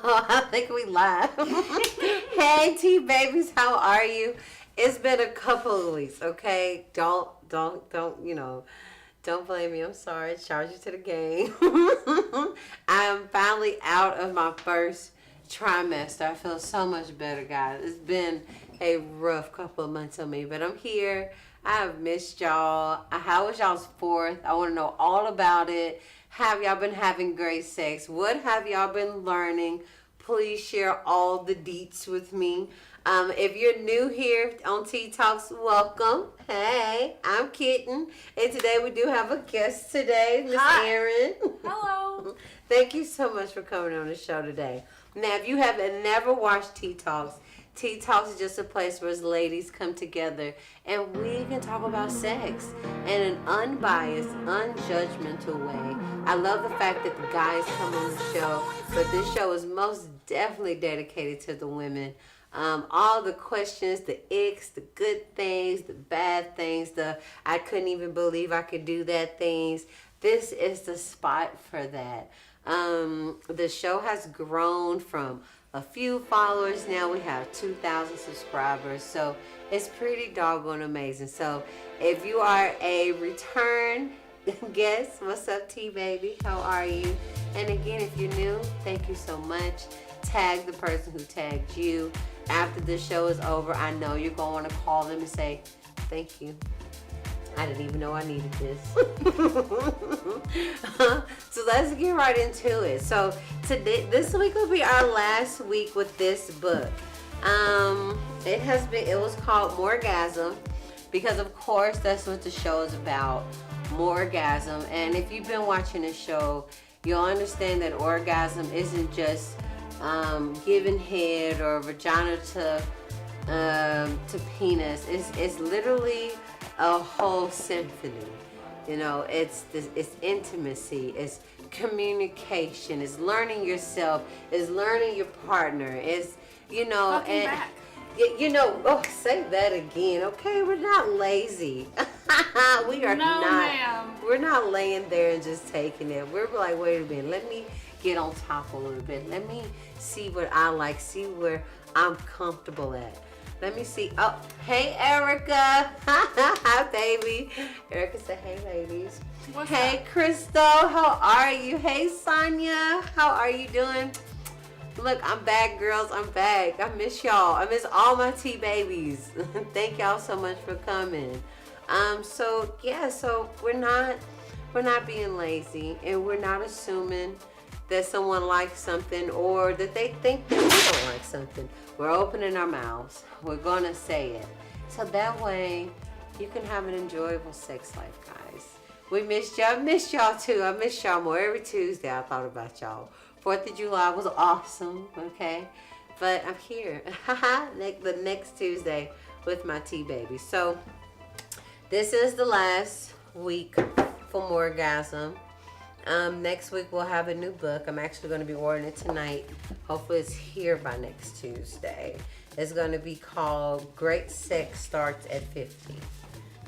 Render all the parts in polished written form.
I think we live. Hey, T babies, how are you? It's been a couple of weeks, okay? Don't blame me. I'm sorry. Charge you to the game. I am finally out of my first trimester. I feel so much better, guys. It's been a rough couple of months on me, but I'm here. I have missed y'all. How was y'all's fourth? I want to know all about it. Have y'all been having great sex? What have y'all been learning? Please share all the deets with me. If you're new here on Tea Talks, welcome. Hey, I'm Kitten, and today we do have a guest today, Miss Erin. Hello. Thank you so much for coming on the show today. Now, if you have never watched Tea Talks is just a place where ladies come together and we can talk about sex in an unbiased, unjudgmental way. I love the fact that the guys come on the show, but this show is most definitely dedicated to the women. All the questions, the icks, the good things, the bad things, the I couldn't even believe I could do that things. This is the spot for that. The show has grown from a few followers. Now we have 2,000 subscribers. So it's pretty doggone amazing. So if you are a return guest, what's up, T baby? How are you? And again, if you're new, thank you so much. Tag the person who tagged you. After the show is over, I know you're going to want to call them and say, thank you. I didn't even know I needed this. So let's get right into it. So this week will be our last week with this book. It was called Morgasm because of course that's what the show is about, Morgasm. And if you've been watching the show, you'll understand that orgasm isn't just giving head or vagina to penis. It's literally a whole symphony. You know, it's intimacy, it's communication, it's learning yourself, it's learning your partner, it's say that again, okay? We're not lazy. We are not. Ma'am. We're not laying there and just taking it. We're like, wait a minute, let me get on top a little bit. Let me see what I like, see where I'm comfortable at. Let me see. Oh, hey, Erica. Hi, baby. Erica said, hey, ladies. Hey, up? Crystal. How are you? Hey, Sonia. How are you doing? Look, I'm back, girls. I'm back. I miss y'all. I miss all my T babies. Thank y'all so much for coming. So we're not being lazy, and we're not assuming that someone likes something or that they think that we don't like something. We're opening our mouths. We're going to say it. So that way you can have an enjoyable sex life, guys. We missed y'all. I missed y'all too. I miss y'all more. Every Tuesday I thought about y'all. 4th of July was awesome, okay? But I'm here the next Tuesday with my T-baby. So this is the last week for Morgasm. Next week we'll have a new book. I'm actually going to be ordering it tonight. Hopefully it's here by next Tuesday. It's going to be called Great Sex Starts at 50.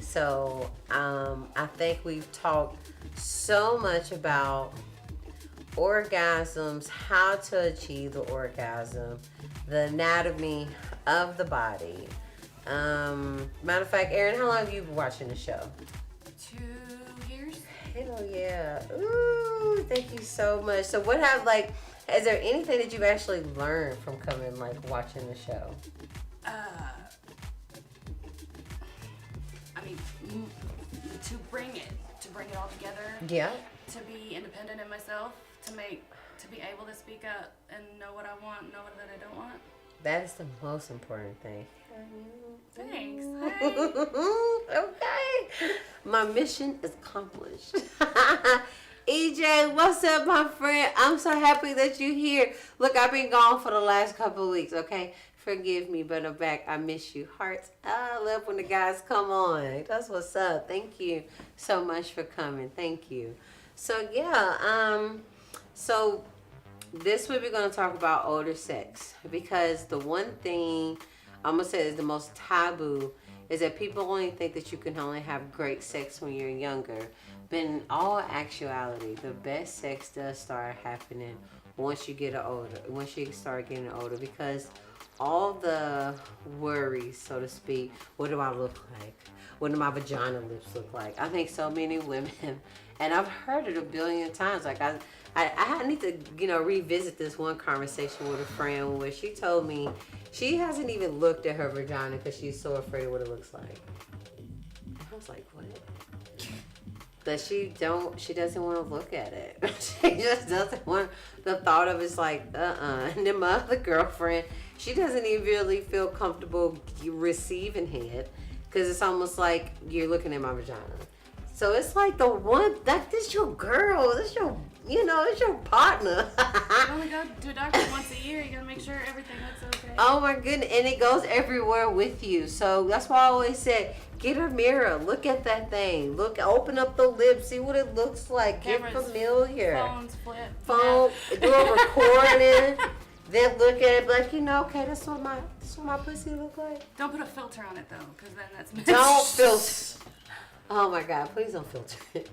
So I think we've talked so much about orgasms, how to achieve the orgasm, the anatomy of the body. Matter of fact, Erin, how long have you been watching the show? 2 years. Hell yeah. Ooh, thank you so much. So is there anything that you've actually learned from watching the show? I mean, to bring it all together. Yeah. To be independent in myself, to be able to speak up and know what I want, know what I don't want. That is the most important thing. Thanks. Okay. My mission is accomplished. EJ, what's up, my friend? I'm so happy that you're here. Look, I've been gone for the last couple of weeks, okay? Forgive me, but I'm back. I miss you. Hearts. I love when the guys come on. That's what's up. Thank you so much for coming. Thank you. So, yeah. So this week we're going to talk about older sex, because the one thing I'm going to say is the most taboo is that people only think that you can only have great sex when you're younger. But in all actuality, the best sex does start happening once you get older, once you start getting older, because all the worries, so to speak, what do I look like? What do my vagina lips look like? I think so many women, and I've heard it a billion times. Like I need to, revisit this one conversation with a friend where she told me she hasn't even looked at her vagina because she's so afraid of what it looks like. I was like, what? That she doesn't want to look at it. She just doesn't want the thought of it's like, And then my other girlfriend, she doesn't even really feel comfortable receiving head because it's almost like you're looking at my vagina. So it's like this your girl, this your, it's your partner. You only go to a doctor once a year. You gotta make sure everything looks okay. Oh my goodness, and it goes everywhere with you. So that's why I always said, get a mirror, look at that thing, open up the lips, see what it looks like, Cameras, get familiar. Phones flip. Phone, do a recording, then look at it, like, okay, that's what my pussy look like. Don't put a filter on it though, because then that's Don't filter. Oh my God, please don't filter it.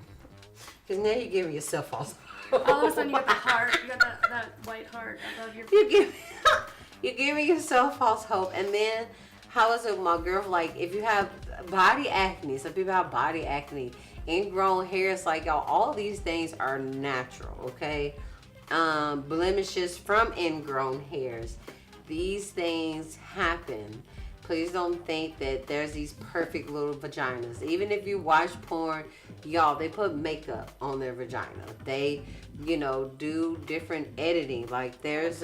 Because now you're giving yourself false hope. All of a sudden you got the heart, you got that white heart above your. You're giving yourself false hope. And then, how is it, my girl, like, if you have body acne, some people have body acne, ingrown hairs, like, y'all, all these things are natural, okay? Blemishes from ingrown hairs. These things happen. Please don't think that there's these perfect little vaginas. Even if you watch porn, y'all, they put makeup on their vagina. They, do different editing. Like there's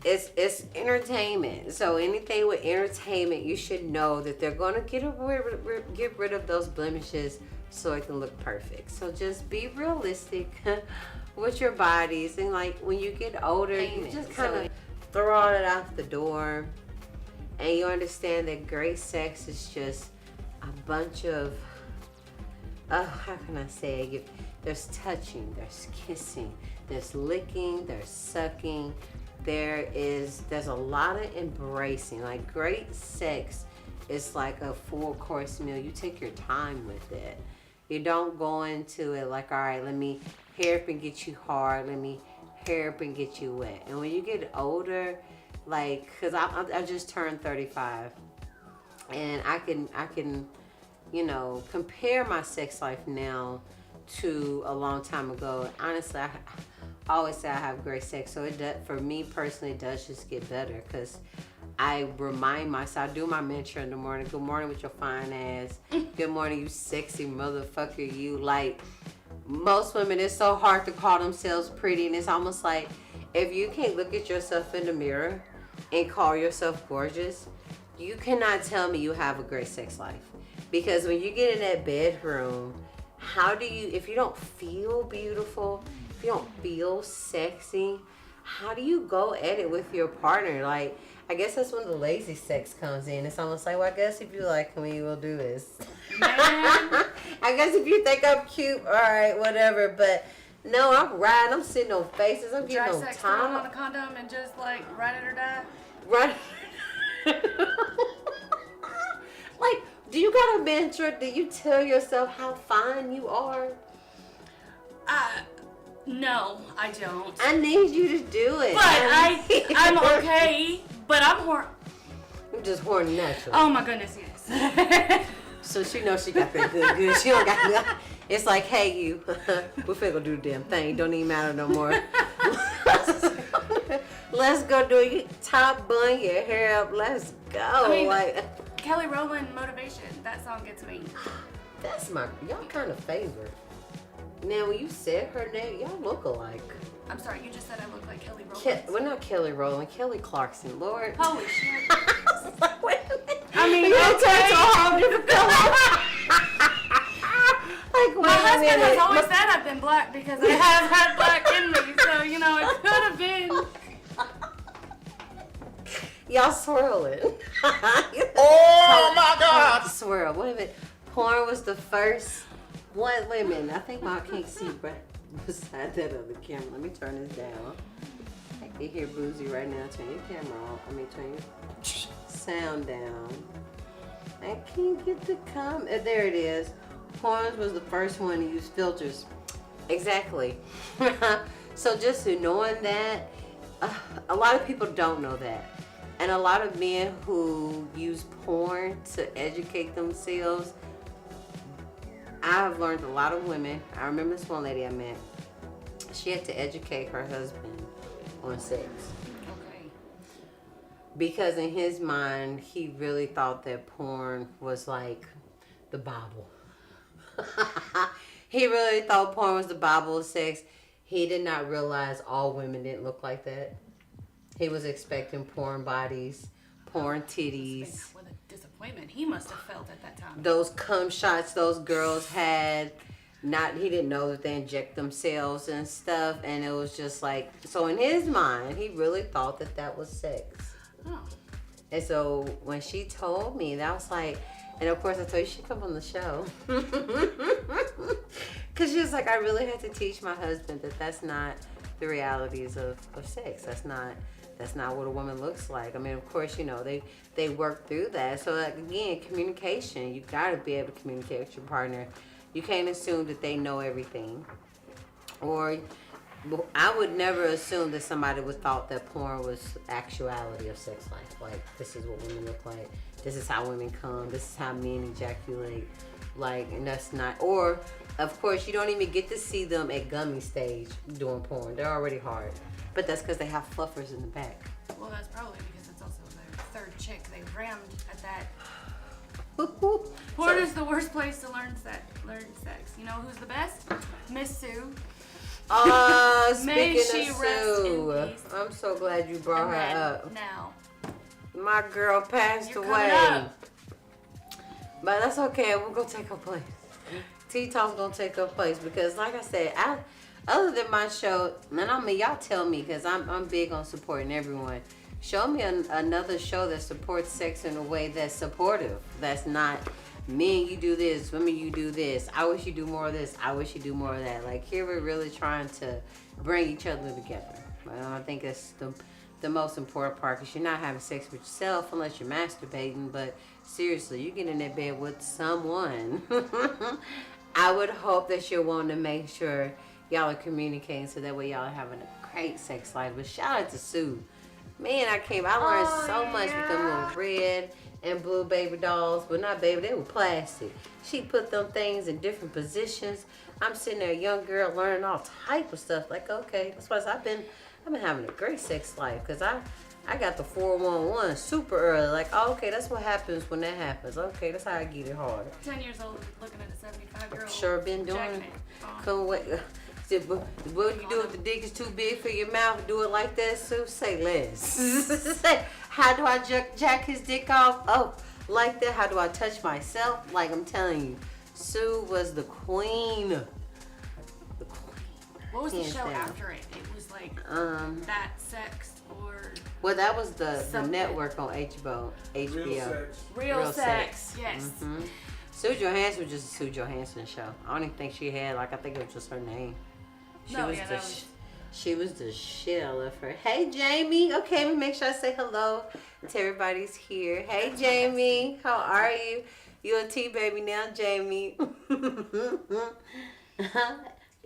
it's entertainment. So anything with entertainment, you should know that they're gonna get rid of those blemishes so it can look perfect. So just be realistic with your bodies, and like when you get older, you just kind of throw all it out the door. And you understand that great sex is just a bunch of, how can I say it? There's touching, there's kissing, there's licking, there's sucking. There's a lot of embracing. Like great sex is like a full course meal. You take your time with it. You don't go into it like, all right, let me hair up and get you hard. Let me hair up and get you wet. And when you get older, like, cause I just turned 35, and I can compare my sex life now to a long time ago. Honestly, I always say I have great sex, so it does, for me personally, it does just get better, cause I remind myself, I do my mantra in the morning. Good morning with your fine ass. Good morning, you sexy motherfucker. You, like, most women, it's so hard to call themselves pretty, and it's almost like if you can't look at yourself in the mirror and call yourself gorgeous, you cannot tell me you have a great sex life. Because when you get in that bedroom, if you don't feel beautiful, if you don't feel sexy, how do you go at it with your partner? Like, I guess that's when the lazy sex comes in. It's almost like, well, I guess if you like me, we'll do this. I guess if you think I'm cute, all right, whatever, but no, I'm riding. I'm sitting on faces. I'm getting on time. On a condom and just like ride it or die. Right. Like, do you got a mantra? Do you tell yourself how fine you are? No, I don't. I need you to do it. But I'm okay. But I'm just horny natural. Oh my goodness, yes. So she knows she got that good. She don't got that. It's like, hey, you, we're finna go do the damn thing. It don't even matter no more. Let's go do your top bun, your hair up. Let's go. I mean, like Kelly Rowland, Motivation. That song gets me. That's y'all kind of favorite. Now, when you said her name, y'all look alike. I'm sorry, you just said I look like Kelly Rowland. Well, not Kelly Rowland, Kelly Clarkson. Lord. Holy shit. Wait a minute. I mean, you turn to a whole different color. Like, my husband has always said I've been black because I have had black in me, so it could have been. Y'all swirling. Oh my God! Swirl. Wait a minute. Porn was the first one. Wait a minute. I think I can't see right beside that other camera. Let me turn this down. I can hear Boozy right now. Turn your camera off. Turn your sound down. I can't get the comment. There it is. Porn was the first one to use filters. Exactly. So just knowing that, a lot of people don't know that. And a lot of men who use porn to educate themselves, I've learned a lot of women. I remember this one lady I met. She had to educate her husband on sex. Okay. Because in his mind, he really thought that porn was like the Bible. He really thought porn was the Bible of sex. He did not realize all women didn't look like that. He was expecting porn bodies, porn titties. What a disappointment he must have felt at that time. Those cum shots those girls had. He didn't know that they inject themselves and stuff. And it was just like, so in his mind, he really thought that that was sex. Oh. And so when she told me, that was like, and of course I told you she come on the show. Because she was like, I really had to teach my husband that that's not the realities of sex. That's not what a woman looks like. I mean, of course, you know, they work through that. So like, again, communication. You got to be able to communicate with your partner. You can't assume that they know everything. Or I would never assume that somebody would thought that porn was actuality of sex life. Like, this is what women look like. This is how women come. This is how men ejaculate. Like, and that's not, or of course, you don't even get to see them at gummy stage doing porn. They're already hard. But that's because they have fluffers in the back. Well, that's probably because it's also their third chick they rammed at that. Porn is the worst place to learn sex. You know who's the best? Miss Sue. May Speaking she of rest Sue, in peace. I'm so glad you brought her up. Now. My girl passed You're away. coming up. But that's okay. We're going to take her place. T-Talk's going to take her place because, like I said, other than my show, and I mean, y'all tell me because I'm big on supporting everyone. Show me another show that supports sex in a way that's supportive. That's not, men, you do this, women, you do this. I wish you do more of this. I wish you do more of that. Like, here we're really trying to bring each other together. I think that's the most important part because you're not having sex with yourself unless you're masturbating. But seriously, you get in that bed with someone. I would hope that you're wanting to make sure y'all are communicating so that way y'all are having a great sex life. But shout out to Sue. Man, I learned so much with them little red and blue baby dolls. But not baby, they were plastic. She put them things in different positions. I'm sitting there, a young girl, learning all type of stuff. Like, okay, that's why I've been having a great sex life. Because I got the 411 super early. Like, oh, okay, that's what happens when that happens. Okay, that's how I get it hard. 10 years old, looking at a 75-year-old. Sure been doing it. Couldn't wait. What do you do if the dick is too big for your mouth? Do it like that, Sue? Say less. Say, how do I jack his dick off? Oh, like that? How do I touch myself? Like, I'm telling you, Sue was the queen. The queen. What was the show after it? It was like That Sex or... Well, that was the something. network on HBO. Real Sex. Yes. Mm-hmm. Sue Johansson was just a Sue Johansson show. I don't even think she had, like, I think it was just her name. She was the shit. I love her. Hey, Jamie. Okay, let me make sure I say hello to everybody's here. Hey, Jamie. How are you? You a T-baby now, Jamie.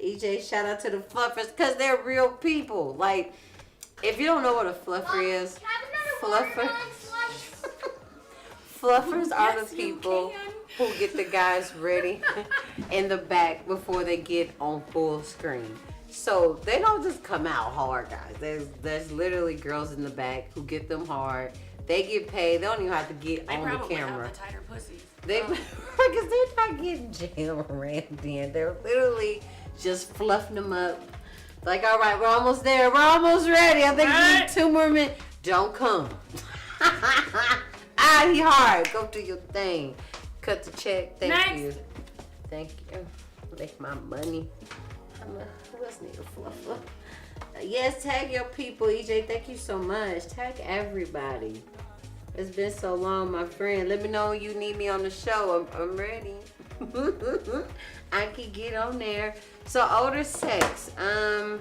EJ, shout out to the fluffers because they're real people. Like, if you don't know what a fluffer is, fluffers are the people who get the guys ready in the back before they get on full screen. So they don't just come out hard, guys. There's literally girls in the back who get them hard. They get paid. They don't even have to get on the camera. They probably have the tighter pussies. Because they're not getting jail rammed in. They're literally just fluffing them up. Like, all right, we're almost there. We're almost ready. I think we need 2 more minutes. Don't come. He hard. Go do your thing. Cut the check. Thank you. Thank you. Make my money. Who else need a fluffer? Yes, tag your people, EJ. Thank you so much. Tag everybody. It's been so long, my friend. Let me know when you need me on the show. I'm ready. I can get on there. So, older sex. I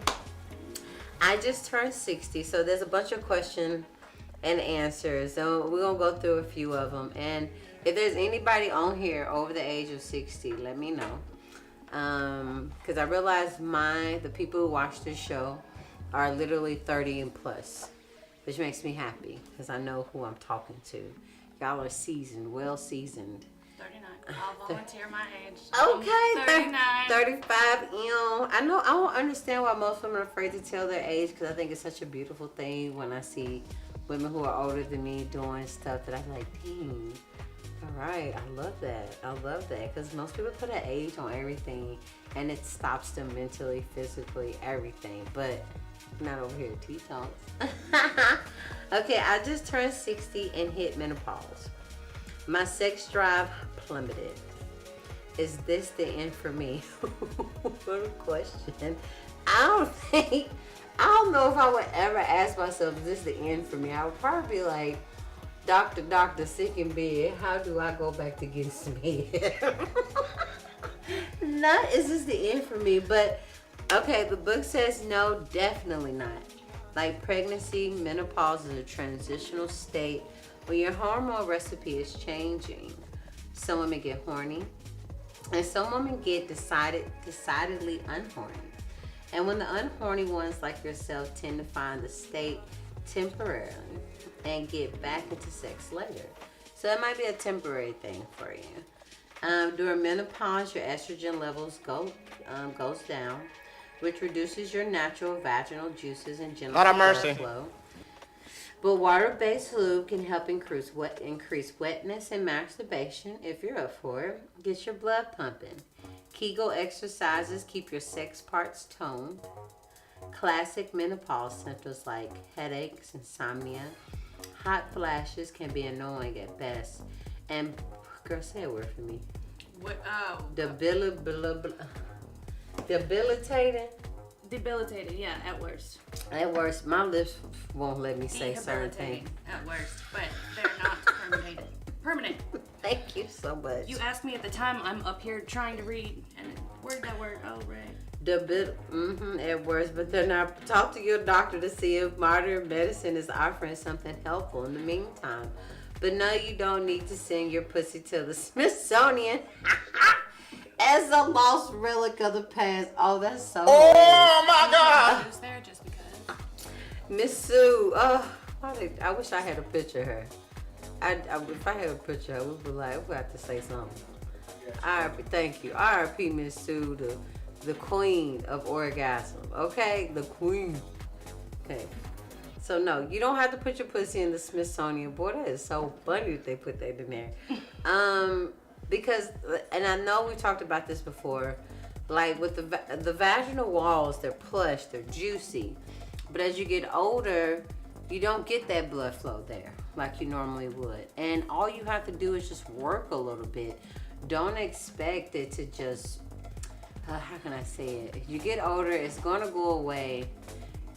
just turned 60, so there's a bunch of questions and answers. So we're gonna go through a few of them. And if there's anybody on here over the age of 60, let me know. Because I realized the people who watch this show are literally 30 and plus, which makes me happy because I know who I'm talking to. Y'all are seasoned, well seasoned. 39. I'll volunteer my age. Okay, 39. 35. I know. I don't understand why most women are afraid to tell their age because I think it's such a beautiful thing when I see women who are older than me doing stuff that I'm like, dang. All right, I love that because most people put an age on everything and it stops them mentally, physically, everything. But not over here, T-Talks. Okay, I just turned 60 and hit menopause. My sex drive plummeted. Is this the end for me? What a question. I don't know if I would ever ask myself, is this the end for me? I would probably be like, Doctor, sick in bed. How do I go back to getting smeared? Not is this the end for me, but okay, the book says no, definitely not. Like pregnancy, menopause is a transitional state when your hormone recipe is changing. Some women get horny, and some women get decidedly unhorny. And when the unhorny ones like yourself tend to find the state temporarily and get back into sex later. So it might be a temporary thing for you. During menopause, your estrogen levels goes down, which reduces your natural vaginal juices and gentle blood flow. But water-based lube can help increase wetness and masturbation if you're up for it. Get your blood pumping. Kegel exercises keep your sex parts toned. Classic menopause symptoms like headaches, insomnia, hot flashes can be annoying at best. And girl, say a word for me. What? Debilitating. Debilitated, yeah, at worst. At worst, my lips won't let me say certain things. At worst, but they're not permanent. Thank you so much. You asked me at the time, I'm up here trying to read, and where's that word? Oh, right. At worst, but then now talk to your doctor to see if modern medicine is offering something helpful in the meantime. But no, you don't need to send your pussy to the Smithsonian as a lost relic of the past. Oh, that's so Oh my God! Who's there just because? Miss Sue. I wish I had a picture of her. If I had a picture of her, we'd be like, we have to say something. R.I.P. Thank you. R.I.P. Miss Sue, the queen of orgasm. Okay, the queen. Okay. So no, you don't have to put your pussy in the Smithsonian. Boy, that is so funny that they put that in there. Because, and I know we talked about this before, like with the vaginal walls, they're plush, they're juicy. But as you get older, you don't get that blood flow there like you normally would. And all you have to do is just work a little bit. Don't expect it to just, how can I say it? If you get older, it's going to go away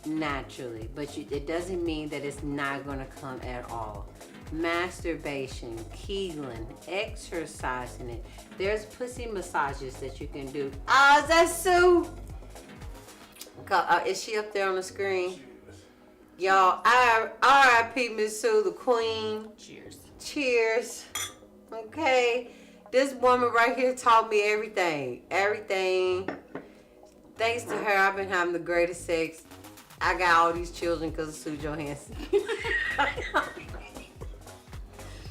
naturally. But it doesn't mean that it's not going to come at all. Masturbation, Kegel, exercising it. There's pussy massages that you can do. Is that Sue? Is she up there on the screen? Y'all, R.I.P. Miss Sue, the queen. Cheers. Okay. This woman right here taught me everything. Thanks to her, I've been having the greatest sex. I got all these children because of Sue Johansson.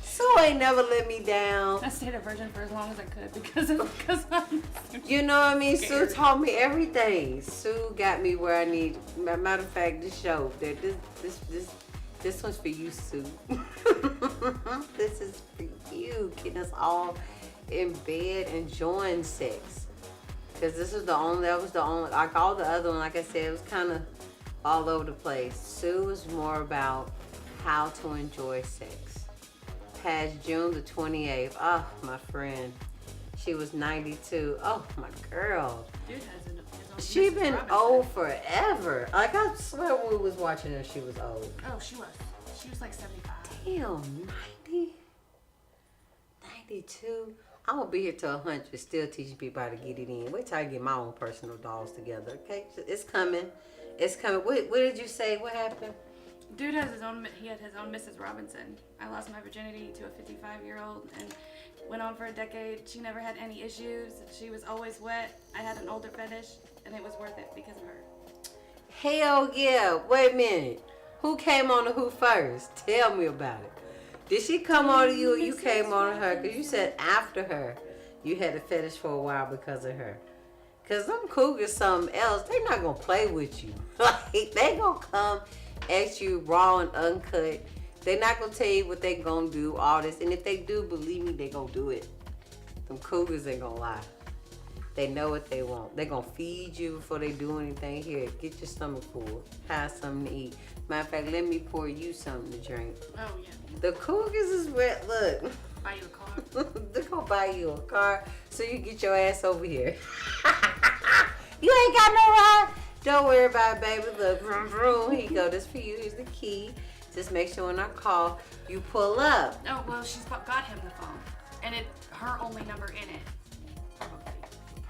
Sue ain't never let me down. I stayed a virgin for as long as I could because I'm you know what I mean? scared. Sue taught me everything. Sue got me where I need. Matter of fact, this show, this one's for you, Sue. This is for you, getting us all in bed enjoying sex. Because that was the only, like all the other one, like I said, it was kind of all over the place. Sue was more about how to enjoy sex. Past June the 28th. Oh, my friend. She was 92. Oh, my girl. Dude has his own She Mrs. been Robinson. old forever. Like, I swear when we was watching her, she was old. Oh, she was. She was like 75. Damn, 90? 92? I'm going to be here till 100, still teaching people how to get it in. Wait till I get my own personal dolls together, okay? It's coming. It's coming. What did you say? What happened? Dude has his own. He had his own Mrs. Robinson. I lost my virginity to a 55-year-old, and Went on for a decade. She never had any issues. She was always wet. I had an older fetish, and it was worth it because of her. Hell yeah. Wait a minute. Who came on to who first? Tell me about it. Did she come on to you or you came on to her? Because you said after her, you had a fetish for a while because of her. Because them cougars something else. They not going to play with you. Like, they going to come at you raw and uncut. They not going to tell you what they going to do, all this. And if they do, believe me, they going to do it. Them cougars ain't going to lie. They know what they want. They going to feed you before they do anything. Here, get your stomach full. Have something to eat. Matter of fact, let me pour you something to drink. Oh, yeah. The cougars is wet. Look. Buy you a car. They're going to buy you a car so you get your ass over here. You ain't got no ride. Don't worry about it, baby. Look, vroom, vroom. Here you go. This for you. Here's the key. Just make sure when I call, you pull up. Oh, well, she's got him the phone. And her only number in it.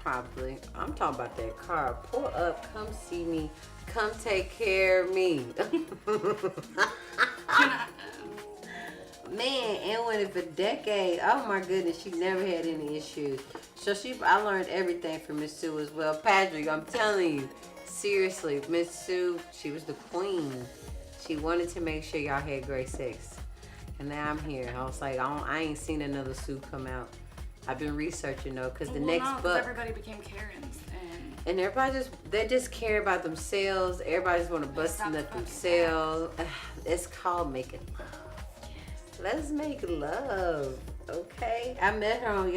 Probably. I'm talking about that car. Pull up. Come see me. Come take care of me. Man, and went it for decades. Oh my goodness, she never had any issues. So I learned everything from Miss Sue as well. Patrick, I'm telling you, seriously, Miss Sue, she was the queen. She wanted to make sure y'all had great sex. And now I'm here. I was like, I ain't seen another Sue come out. I've been researching though, because the next book. Everybody became Karens. And everybody they just care about themselves. Everybody just want to bust in at themselves. It's called making love. Let's make love, okay? I met her on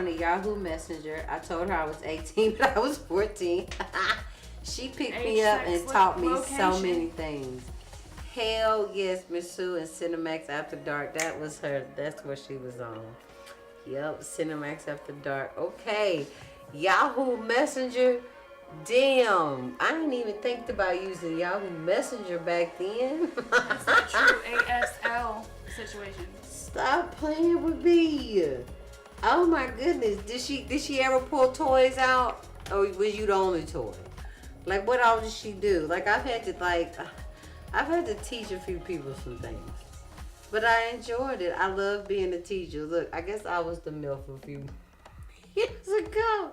the Yahoo Messenger. I told her I was 18, but I was 14. She picked me up and taught me so many things. Hell yes, Miss Sue and Cinemax After Dark. That was her. That's what she was on. Yep, Cinemax After Dark. Okay, Yahoo Messenger. Damn, I didn't even think about using Yahoo Messenger back then. That's a true ASL situation. Stop playing with me. Oh my goodness. Did she ever pull toys out? Or was you the only toy? Like, what else did she do? Like, I've had to teach a few people some things. But I enjoyed it. I love being a teacher. Look, I guess I was the MILF a few years ago.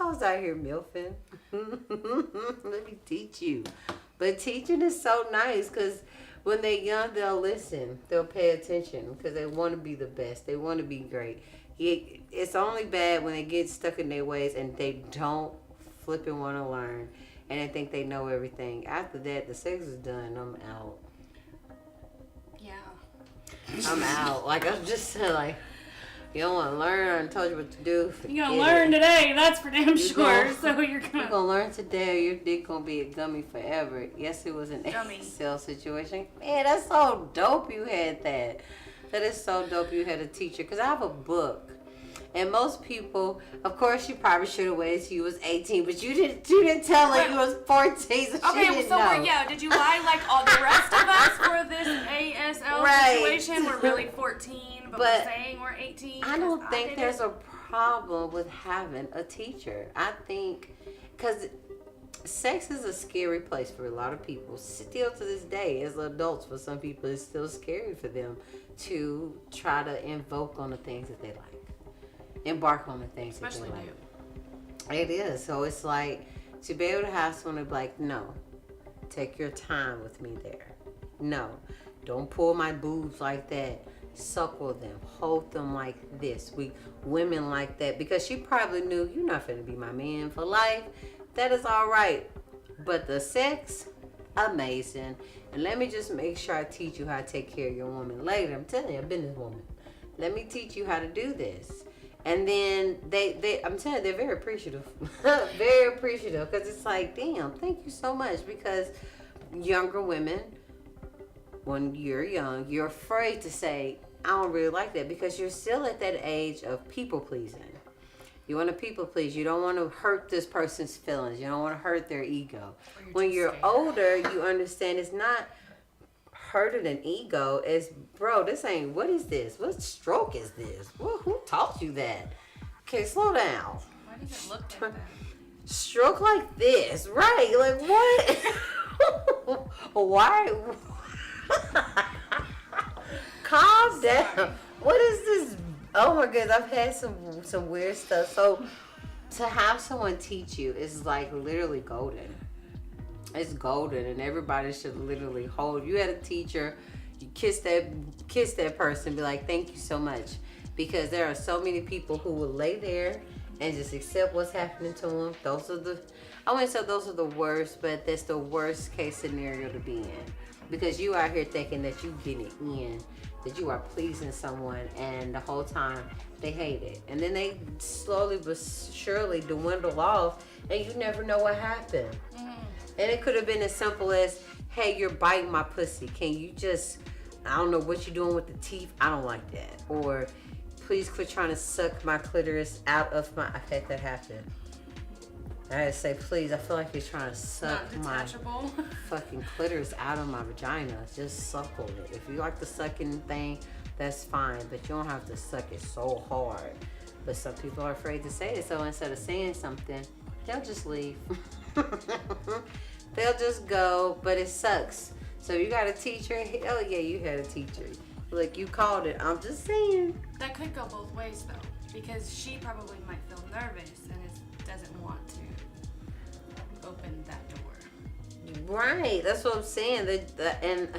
I was out here milfing. Let me teach you. But teaching is so nice because when they're young, they'll listen. They'll pay attention because they want to be the best. They want to be great. It's only bad when they get stuck in their ways and they don't flipping want to learn and they think they know everything. After that, the sex is done. I'm out. Yeah. I'm out. Like, I'm just like... You don't want to learn. I told you what to do. You're going to learn today. That's for damn sure. So you're going to learn today or your dick going to be a gummy forever. Yes, it was an ASL situation. Man, that's so dope you had that. That is so dope you had a teacher. Because I have a book. And most people, of course, you probably should have waited till you was 18. But you didn't tell her you was 14. So she didn't know. Did you lie like all the rest of us for this ASL situation? We're really 14. But we're saying we're 18. I don't think there's a problem with having a teacher. I think, because sex is a scary place for a lot of people. Still to this day, as adults, for some people, it's still scary for them to try to invoke on the things that they like. Embark on the things that they like. It is. So it's like, to be able to have someone to be like, no, take your time with me there. No, don't pull my boobs like that. Suckle them, hold them like this. Women like that, because she probably knew you're not going to be my man for life. That is all right, but the sex, amazing. And let me just make sure I teach you how to take care of your woman later. I'm telling you, I've been this woman. Let me teach you how to do this. And then I'm telling you, they're very appreciative. Very appreciative, because it's like, damn, thank you so much. Because younger women, when you're young, you're afraid to say, I don't really like that, because you're still at that age of people pleasing. You want to people please. You don't want to hurt this person's feelings. You don't want to hurt their ego. When you're older, you understand it's not hurting an ego. It's, bro, this ain't, what is this? What stroke is this? Who taught you that? Okay, slow down. Why does it look like that? Stroke like this. Right. Like, what? Why? Calm down. What is this? Oh my goodness, I've had some weird stuff. So to have someone teach you is like literally golden. It's golden, and everybody should literally hold. You had a teacher, you kiss that person, be like, thank you so much, because there are so many people who will lay there and just accept what's happening to them. I wouldn't say those are the worst, but that's the worst case scenario to be in, because you out here thinking that you getting it in, that you are pleasing someone, and the whole time they hate it, and then they slowly but surely dwindle off, and you never know what happened. And it could have been as simple as, hey, you're biting my pussy. Can you just, I don't know what you're doing with the teeth. I don't like that. Or, please quit trying to suck my clitoris out of my, I've had that happen. I had to say, please, I feel like you're trying to suck my fucking clitoris out of my vagina. Just suckle it. If you like the sucking thing, that's fine. But you don't have to suck it so hard. But some people are afraid to say it. So instead of saying something, they'll just leave. They'll just go, but it sucks. So you got a teacher? Hell yeah, you had a teacher. Look, you called it. I'm just saying. That could go both ways though, because she probably might feel nervous and doesn't want to open that door. Right, that's what I'm saying. And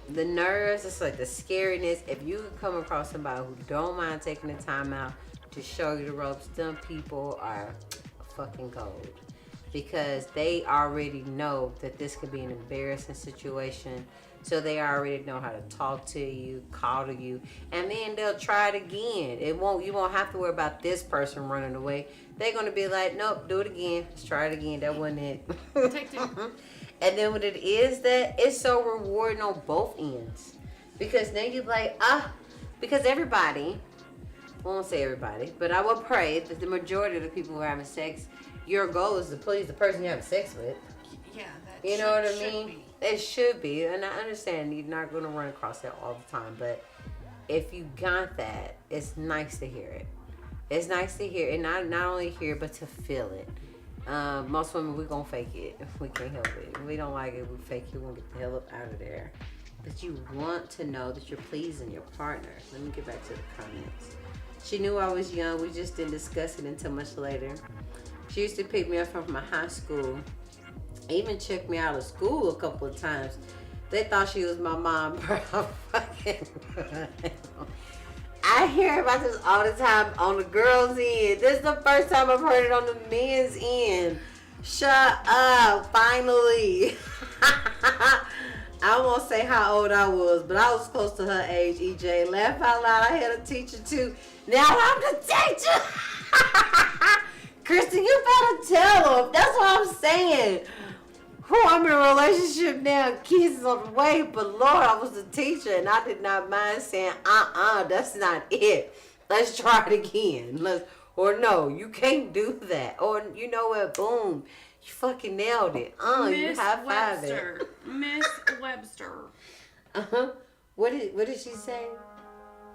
the nerves, it's like the scariness. If you can come across somebody who don't mind taking the time out to show you the ropes, them people are fucking gold, because they already know that this could be an embarrassing situation, so they already know how to talk to you, call to you, and then they'll try it again. You won't have to worry about this person running away. They're gonna be like, nope, do it again, let's try it again, that wasn't it. Take two. And then what it is, that it's so rewarding on both ends, because then you're like, because everybody, I won't say everybody, but I will pray that the majority of the people who are having sex, your goal is to please the person you're having sex with. Yeah, that you know what I should mean? be. It should be, and I understand you're not going to run across that all the time, but if you got that, it's nice to hear it. It's nice to hear it, and not only hear it, but to feel it. Most women, we're going to fake it. We can't help it. If we don't like it, we fake it. We're going to get the hell up out of there. But you want to know that you're pleasing your partner. Let me get back to the comments. She knew I was young. We just didn't discuss it until much later. She used to pick me up from my high school. Even checked me out of school a couple of times. They thought she was my mom, bro. I hear about this all the time on the girls' end. This is the first time I've heard it on the men's end. Shut up, finally. I won't say how old I was, but I was close to her age, EJ. Laugh out loud, I had a teacher too. Now I'm the teacher. Kristen, you better tell them. That's what I'm saying. I'm in a relationship now. Kids is on the way, but Lord, I was the teacher, and I did not mind saying, that's not it. Let's try it again. Or no, you can't do that. Or you know what? Boom, you fucking nailed it. You high-five it. Miss Webster. What did she say?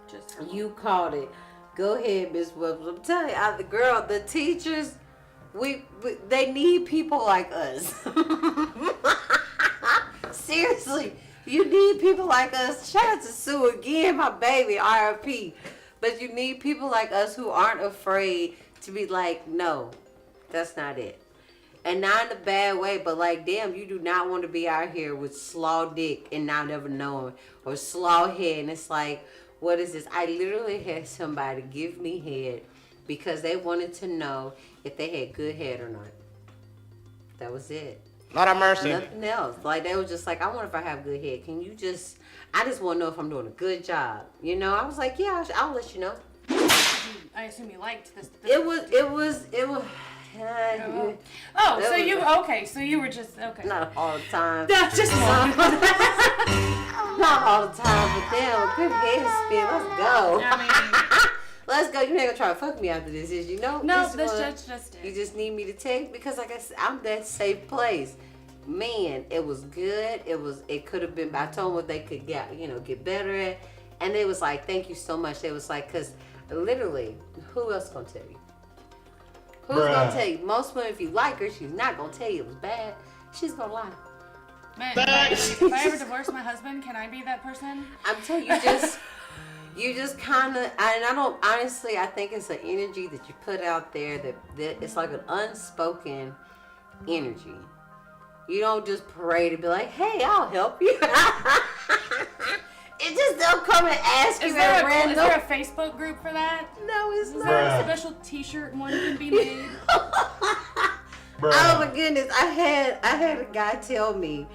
Just you called it. Go ahead, Miss Webster. I'm telling you, the teachers. They need people like us. Seriously, you need people like us. Shout out to Sue again, my baby, RIP. But you need people like us who aren't afraid to be like, no, that's not it. And not in a bad way, but like, damn, you do not want to be out here with slaw dick and not ever knowing, or slaw head. And it's like, what is this? I literally had somebody give me head because they wanted to know if they had good head or not. That was it. Lord have mercy. Nothing else. Like, they were just like, I wonder if I have good head. Can you just, I just want to know if I'm doing a good job. You know, I was like, yeah, I'll let you know. I assume you liked this. It was. So you were just, okay. Not all the time. That's just not all the time, but damn, a good head spin. Let's go. I mean, let's go. You're not gonna try to fuck me after this, is you? No, that's just it. You just need me to take, because like I said, I'm that safe place. Man, it was good. It could have been. I told them what they could get better at, and they was like, "Thank you so much." They was like, "Cause literally, who else gonna tell you? Who's gonna tell you? Most women, if you like her, she's not gonna tell you it was bad. She's gonna lie." Man, if I ever divorce my husband, can I be that person? I'm telling you, You just kind of, and I don't, honestly, I think it's an energy that you put out there that it's like an unspoken energy. You don't just parade and be like, hey, I'll help you. It just don't come and ask you at random. Is there a Facebook group for that? No, it's Is not. there a special t-shirt one can be made? Oh my goodness, I had a guy tell me,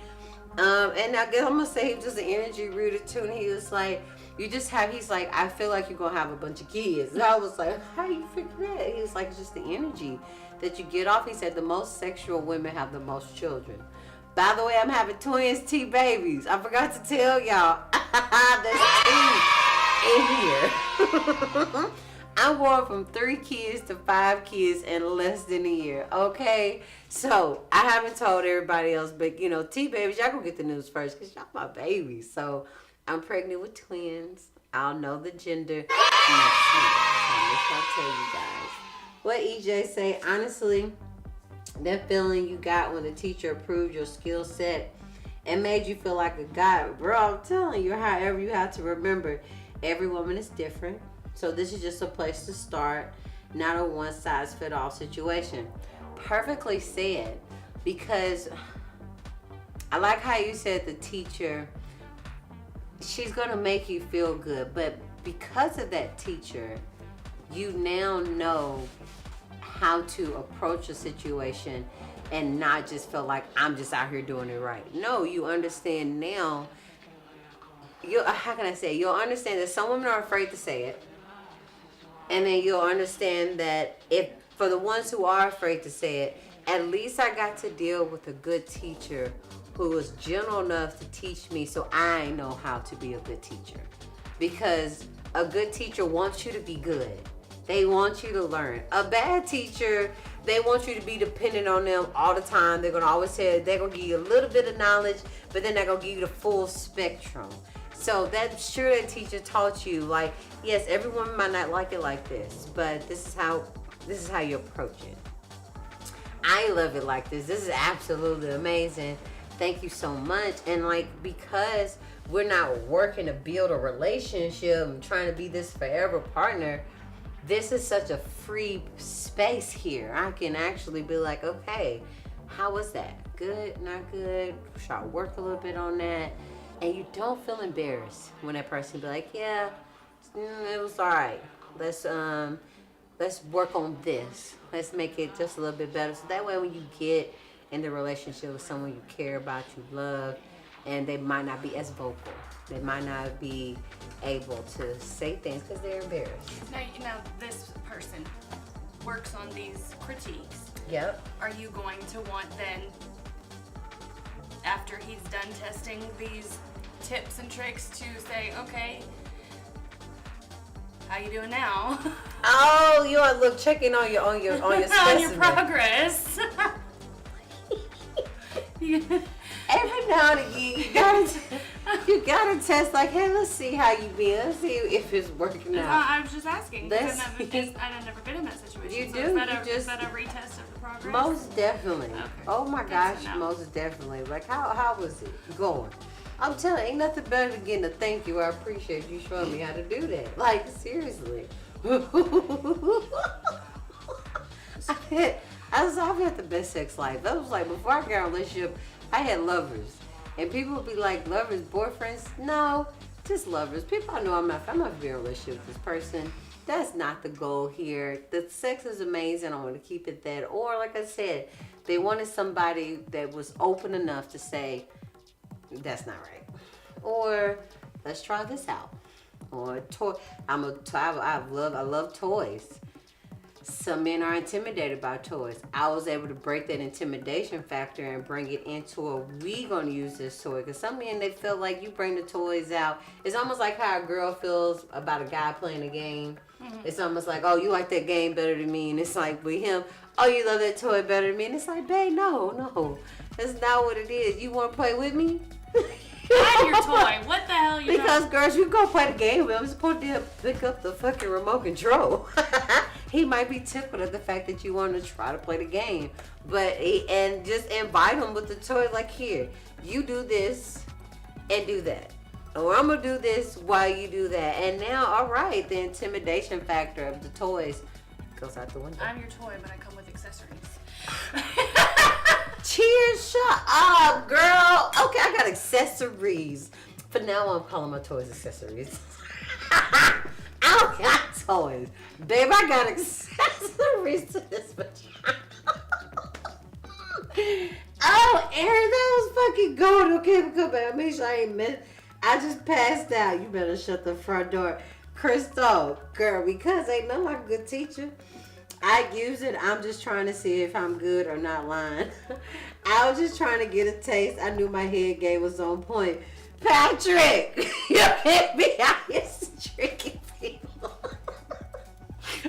and I guess I'm gonna say he was just an energy reader too, and he was like, he's like, I feel like you're gonna have a bunch of kids. And I was like, how do you figure that? He was like, it's just the energy that you get off. He said the most sexual women have the most children. By the way, I'm having twins, T babies. I forgot to tell y'all. There's T in here. I'm going from 3 kids to 5 kids in less than a year. Okay? So, I haven't told everybody else, but T babies, y'all gonna get the news first because y'all my babies. So, I'm pregnant with twins. I'll know the gender next week. So, I'll tell you guys. What EJ say, honestly, that feeling you got when the teacher approved your skill set and made you feel like a god. Bro, I'm telling you, however, you have to remember, every woman is different. So this is just a place to start, not a one-size-fits-all situation. Perfectly said, because I like how you said the teacher, she's going to make you feel good. But because of that teacher, you now know how to approach a situation and not just feel like I'm just out here doing it right. No, you understand now. How can I say? You'll understand that some women are afraid to say it. And then you'll understand that if for the ones who are afraid to say it, at least I got to deal with a good teacher who was gentle enough to teach me so I know how to be a good teacher. Because a good teacher wants you to be good. They want you to learn. A bad teacher, they want you to be dependent on them all the time. They're going to always say they're going to give you a little bit of knowledge, but then they're going to give you the full spectrum. So that teacher taught you, like, yes, every woman might not like it like this, but this is how you approach it. I love it like this. This is absolutely amazing. Thank you so much. And because we're not working to build a relationship and trying to be this forever partner, this is such a free space here. I can actually be like, okay, how was that? Good, not good? Should I work a little bit on that? And you don't feel embarrassed when that person be like, yeah, it was all right. Let's work on this. Let's make it just a little bit better. So that way when you get in the relationship with someone you care about, you love, and they might not be as vocal. They might not be able to say things because they're embarrassed. Now, this person works on these critiques. Yep. Are you going to want then, after he's done testing these tips and tricks, to say, okay, how you doing now? Oh, you are checking on your on your on specimen. your progress. Every now and again, you gotta test. Like, hey, let's see how you been. Let's see if it's working out. I was just asking. I've never been in that situation. You so do. Is that a retest of the progress? Most definitely. Okay. Oh my gosh, most definitely. Like, how was it going? I'm telling you, ain't nothing better than getting a thank you. I appreciate you showing me how to do that. Like, seriously. I've had the best sex life. That was like, before I got in a relationship, I had lovers. And people would be like, lovers, boyfriends? No, just lovers. People I know I'm not being in a relationship with this person. That's not the goal here. The sex is amazing. I want to keep it that. Or like I said, they wanted somebody that was open enough to say, that's not right. Or let's try this out. Or toy. I love toys. Some men are intimidated by toys. I was able to break that intimidation factor and bring it into we gonna use this toy. Because some men, they feel like you bring the toys out. It's almost like how a girl feels about a guy playing a game. Mm-hmm. It's almost like, oh, you like that game better than me. And it's like with him, oh, you love that toy better than me. And it's like, babe, no. That's not what it is. You want to play with me? I'm your toy. What the hell you Because girls, you go play the game with him. I'm supposed to pick up the fucking remote control. He might be tickled at the fact that you want to try to play the game. And just invite him with the toy, like, here, you do this and do that. Or I'm gonna do this while you do that. And now, all right, the intimidation factor of the toys goes out the window. I'm your toy, but I come with accessories. Cheers, shut up, girl. Okay, I got accessories. For now, I'm calling my toys accessories. I don't got toys. Babe, I got accessories to this vagina. Oh, Aaron, that was fucking gold. Okay, come back. Make sure I ain't missed. I just passed out. You better shut the front door. Crystal, girl, because ain't nothing like a good teacher. I use it. I'm just trying to see if I'm good or not lying. I was just trying to get a taste. I knew my head game was on point. Patrick, you hit me out here tricking people.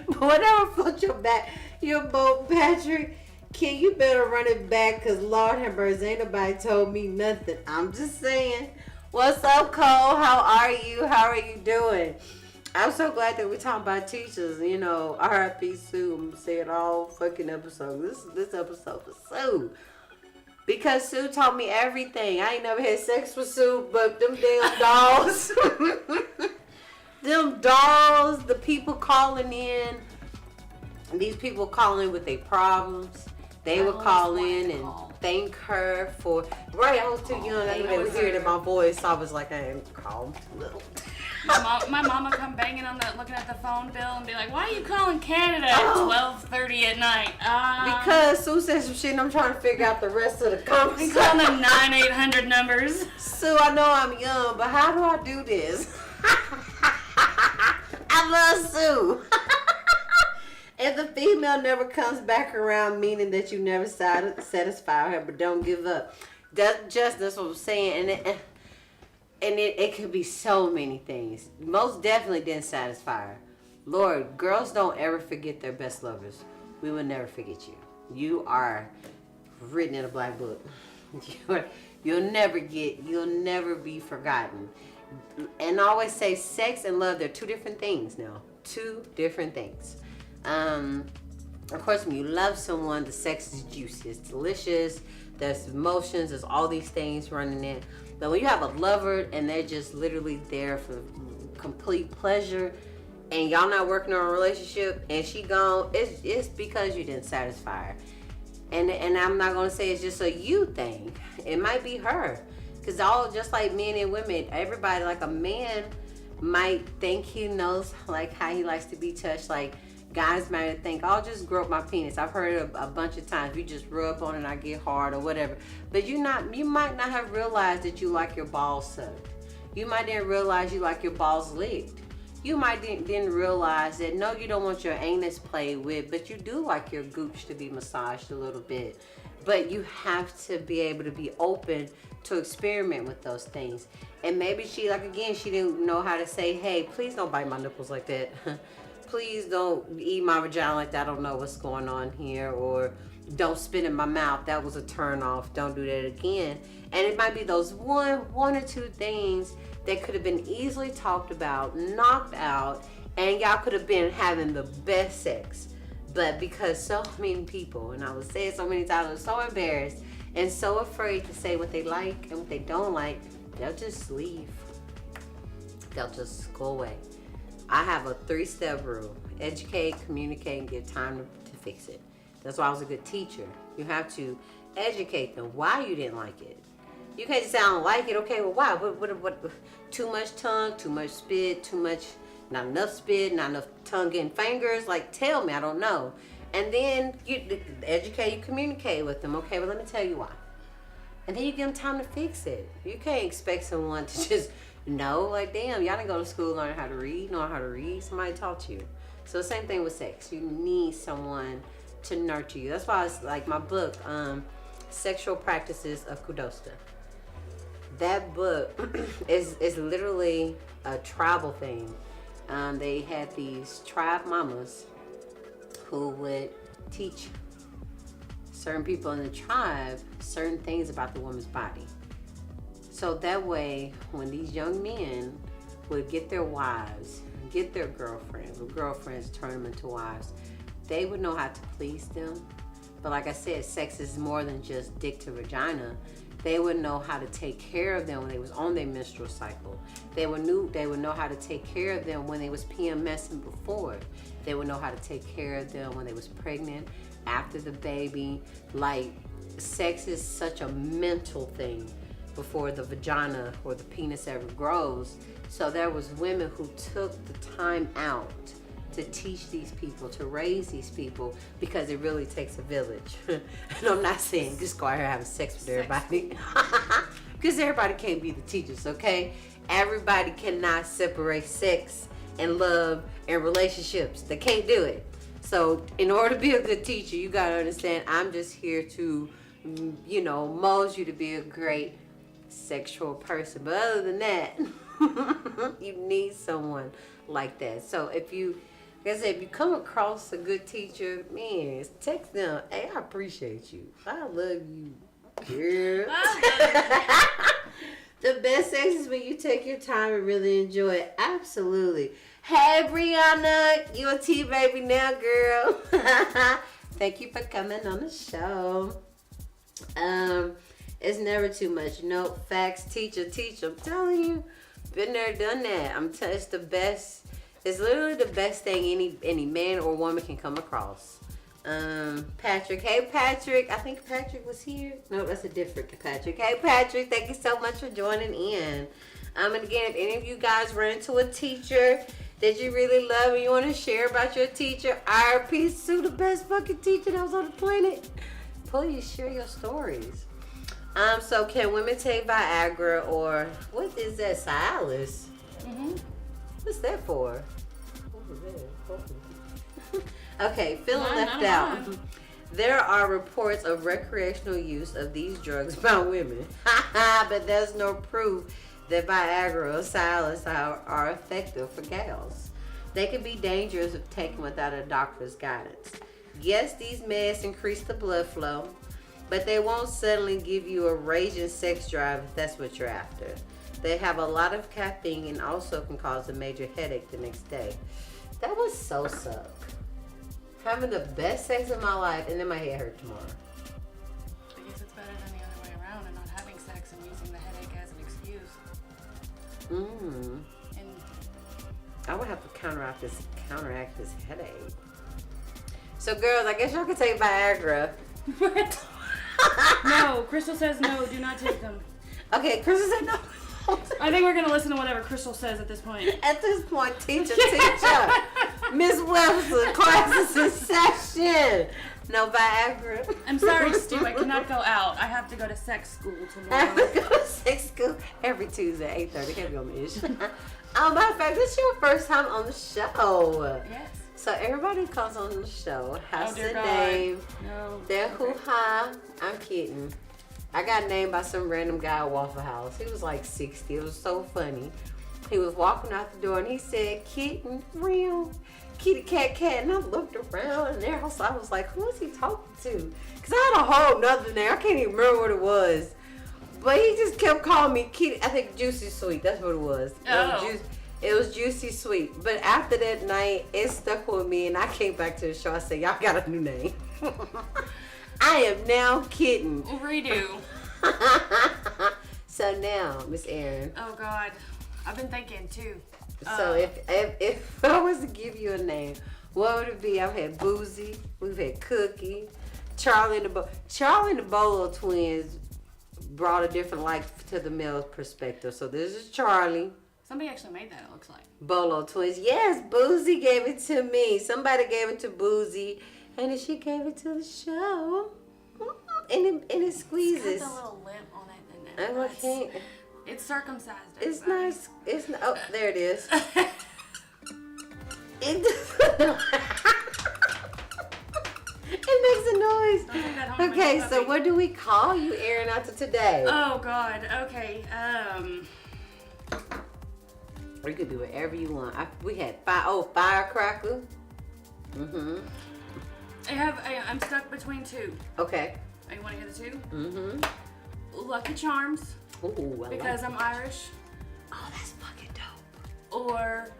But whatever floats your back, your boat, Patrick. Kid, you better run it back, cause Lord have mercy, ain't nobody told me nothing. I'm just saying. What's up, Cole? How are you? How are you doing? I'm so glad that we're talking about teachers. You know, R.I.P. Sue. I'm saying all fucking episode. This episode for Sue. Because Sue taught me everything. I ain't never had sex with Sue, but them damn dolls. Them dolls, the people calling in. These people calling in with their problems. They would call in and thank her for... Right, I was too young. I knew they was hearing in my voice. So I was like, I ain't calm too little. My mama come banging on looking at the phone bill and be like, "Why are you calling Canada at 12:30 at night?" Because Sue said some shit and I'm trying to figure out the rest of the conversation. We call them 9-800 numbers. Sue, I know I'm young, but how do I do this? I love Sue. If the female never comes back around, meaning that you never satisfy her, but don't give up. That's what I'm saying. And it could be so many things. Most definitely didn't satisfy her. Lord, girls don't ever forget their best lovers. We will never forget you. You are written in a black book. You'll never be forgotten. And I always say sex and love, they're two different things now. Two different things. Of course, when you love someone, the sex is juicy. It's delicious. There's emotions. There's all these things running in. But when you have a lover and they're just literally there for complete pleasure and y'all not working on a relationship and she gone, it's because you didn't satisfy her. And I'm not going to say it's just a you thing. It might be her. Because all just like men and women, everybody, like a man might think he knows like how he likes to be touched. Like guys might think, I'll just grope my penis. I've heard it a bunch of times. You just rub on it and I get hard or whatever. But you might not have realized that you like your balls sucked. You might didn't realize you like your balls licked. You might didn't realize that no, you don't want your anus played with, but you do like your gooch to be massaged a little bit. But you have to be able to be open to experiment with those things. And maybe she didn't know how to say, hey, please don't bite my nipples like that. Please don't eat my vagina like that. I don't know what's going on here. Or don't spit in my mouth. That was a turn off. Don't do that again. And it might be those one or two things that could have been easily talked about, knocked out, and y'all could have been having the best sex. But because so many people, and I would say it so many times, I was so embarrassed and so afraid to say what they like and what they don't like, they'll just leave. They'll just go away. I have a 3-step rule. Educate, communicate, and give time to fix it. That's why I was a good teacher. You have to educate them why you didn't like it. You can't just say, I don't like it. Okay, well, why? What, too much tongue, too much spit, too much, not enough spit, not enough tongue and fingers. Like, tell me, I don't know. And then you educate, you communicate with them. Okay, well, let me tell you why. And then you give them time to fix it. You can't expect someone to just know, like, damn, y'all didn't go to school, learn how to read, somebody taught you. So the same thing with sex. You need someone to nurture you. That's why it's like my book, Sexual Practices of Kudosta. That book is literally a tribal thing. They had these tribe mamas who would teach certain people in the tribe certain things about the woman's body. So that way, when these young men would get their wives, get their girlfriends, or girlfriends turn them into wives, they would know how to please them. But like I said, sex is more than just dick to vagina. They would know how to take care of them when they was on their menstrual cycle. They would know how to take care of them when they was PMSing before. They would know how to take care of them when they was pregnant, after the baby. Like, sex is such a mental thing before the vagina or the penis ever grows. So there was women who took the time out to teach these people, to raise these people, because it really takes a village. And I'm not saying just go out here having sex with everybody, because everybody can't be the teachers, okay? Everybody cannot separate sex and love and relationships. They can't do it. So in order to be a good teacher, you gotta understand, I'm just here to, mold you to be a great sexual person. But other than that, you need someone like that. So if you come across a good teacher, man, text them. Hey, I appreciate you. I love you, girl. The best sex is when you take your time and really enjoy it. Absolutely. Hey, Brianna, you a T-baby now, girl. Thank you for coming on the show. It's never too much. Nope, facts, teach. I'm telling you, been there, done that. It's the best. It's literally the best thing any man or woman can come across. Patrick. Hey, Patrick. I think Patrick was here. No, that's a different Patrick. Hey, Patrick. Thank you so much for joining in. And again, if any of you guys run into a teacher that you really love and you want to share about your teacher, RP Sue, the best fucking teacher that was on the planet, please share your stories. So can women take Viagra, or what is that, Cialis? Mm-hmm. What's that for? Okay, feeling left out. There are reports of recreational use of these drugs by women, but there's no proof that Viagra or Cialis are effective for gals. They can be dangerous if taken without a doctor's guidance. Yes, these meds increase the blood flow, but they won't suddenly give you a raging sex drive if that's what you're after. They have a lot of caffeine and also can cause a major headache the next day. That would so suck. Having the best sex of my life and then my head hurt tomorrow. I guess it's better than the other way around, and not having sex and using the headache as an excuse. And I would have to counteract this headache. So girls, I guess y'all can take Viagra. No, Crystal says no, do not take them. Okay, Crystal said no. I think we're going to listen to whatever Crystal says at this point. At this point, teacher. Miss Webster, class is in session. No Viagra. I'm sorry, Stu, I cannot go out. I have to go to sex school I have tomorrow. to go to sex school every Tuesday at 8:30. Can't be on the ish. Matter of fact, this is your first time on the show. Yes. So everybody comes on the show has dear a God. name. No. Their hoo-ha. I'm kidding. I got named by some random guy at Waffle House. He was like 60. It was so funny. He was walking out the door and he said, "Kitten, real, kitty, cat." And I looked around and there I was like, who is he talking to? Because I had a whole nother name. I can't even remember what it was. But he just kept calling me Kitty. I think Juicy Sweet. That's what it was. Oh. It was Juicy Sweet. But after that night, it stuck with me and I came back to the show. I said, y'all got a new name. I am now Kitten. Redo. So now, Miss Erin. Oh, God. I've been thinking, too. So if I was to give you a name, what would it be? I've had Boozy. We've had Cookie. Charlie and the Bolo twins brought a different life to the male perspective. So this is Charlie. Somebody actually made that, it looks like. Bolo twins. Yes, Boozy gave it to me. Somebody gave it to Boozy. And then she gave it to the show. And it squeezes. It's got the little lip on it. I can't. It's circumcised. It's everybody. nice. Oh, there it is. It makes a noise. Don't take that home, Okay, my so puppy. what do we call you, Erin, after today? Oh, God. Okay. Or you could do whatever you want. We had firecracker. Mm-hmm. I'm stuck between two. Okay. Oh, you want to hear the two? Mm-hmm. Lucky Charms, Ooh, I because like I'm Irish. Oh, that's fucking dope. Or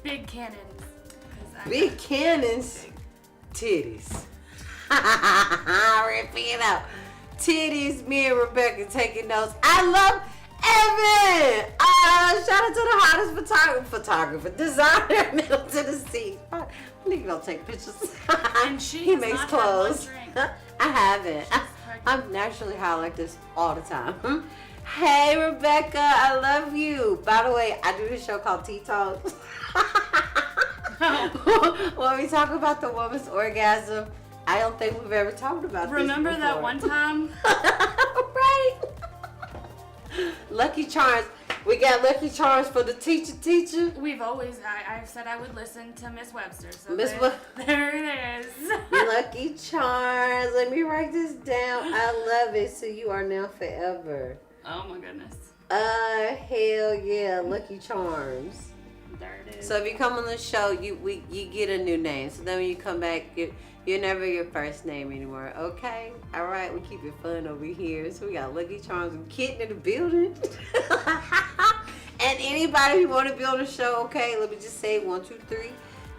Big Cannons. 'cause I Big got cannons, titties. Rip it up. titties. Me and Rebecca taking notes. I love Evan. Shout out to the hottest photographer, designer, Middle Tennessee. Nigga don't take pictures. And she he has makes not clothes. had one drink. I haven't. I'm naturally high like this all the time. Hey Rebecca, I love you. By the way, I do this show called Tea Talks. When we talk about the woman's orgasm, I don't think we've ever talked about Remember this that one time? Right. Lucky Charms. We got Lucky Charms for the teacher. We've always, I've said I would listen to Miss Webster. So Miss there it is. Lucky Charms. Let me write this down. I love it. So you are now forever. Oh my goodness. Hell yeah. Lucky Charms. There it is. So if you come on the show, you get a new name. So then when you come back, you're never your first name anymore. Okay? All right. We keep it fun over here. So we got Lucky Charms and Kitten in the building. And anybody who want to be on the show, okay? Let me just say 1, 2, 3.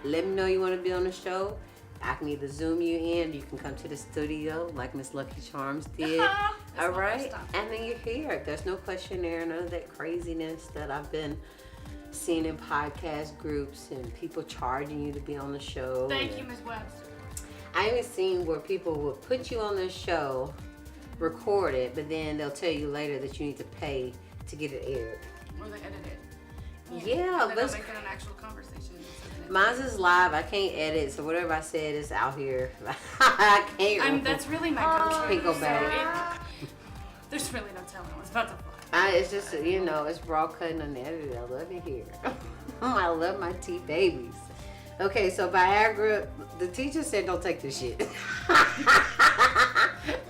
Let me know you want to be on the show. I can either Zoom you in, you can come to the studio like Miss Lucky Charms did. All right? And then you're here. There's no questionnaire, none of that craziness that I've been seeing in podcast groups and people charging you to be on the show. Thank you, Miss Webster. I even seen where people will put you on the show, record it, but then they'll tell you later that you need to pay to get it aired. Or they edit it. Yeah, but but make it an actual conversation. mine's is live. I can't edit, so whatever I said is out here. I can't. That's really my go-to. Can't go back. There's really no telling what's about to fly. It's just, it's raw cutting unedited. I love it here. I love my tea babies. Okay, so Viagra, the teacher said don't take this shit.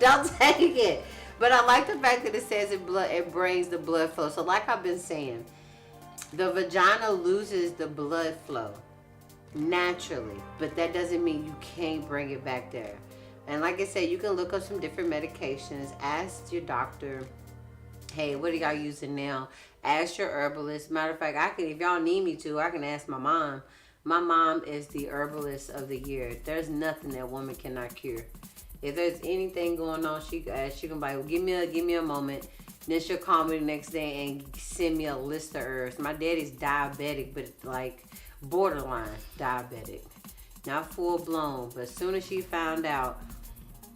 Don't take it. But I like the fact that it says it brings the blood flow. So like I've been saying, the vagina loses the blood flow naturally, but that doesn't mean you can't bring it back there. And like I said, you can look up some different medications. Ask your doctor, hey, what are y'all using now? Ask your herbalist. Matter of fact, if y'all need me to, I can ask my mom. My mom is the herbalist of the year. There's nothing that woman cannot cure. If there's anything going on, she can be like, well, give me a moment. Then she'll call me the next day and send me a list of herbs. My daddy's diabetic, but like borderline diabetic. Not full blown, but as soon as she found out,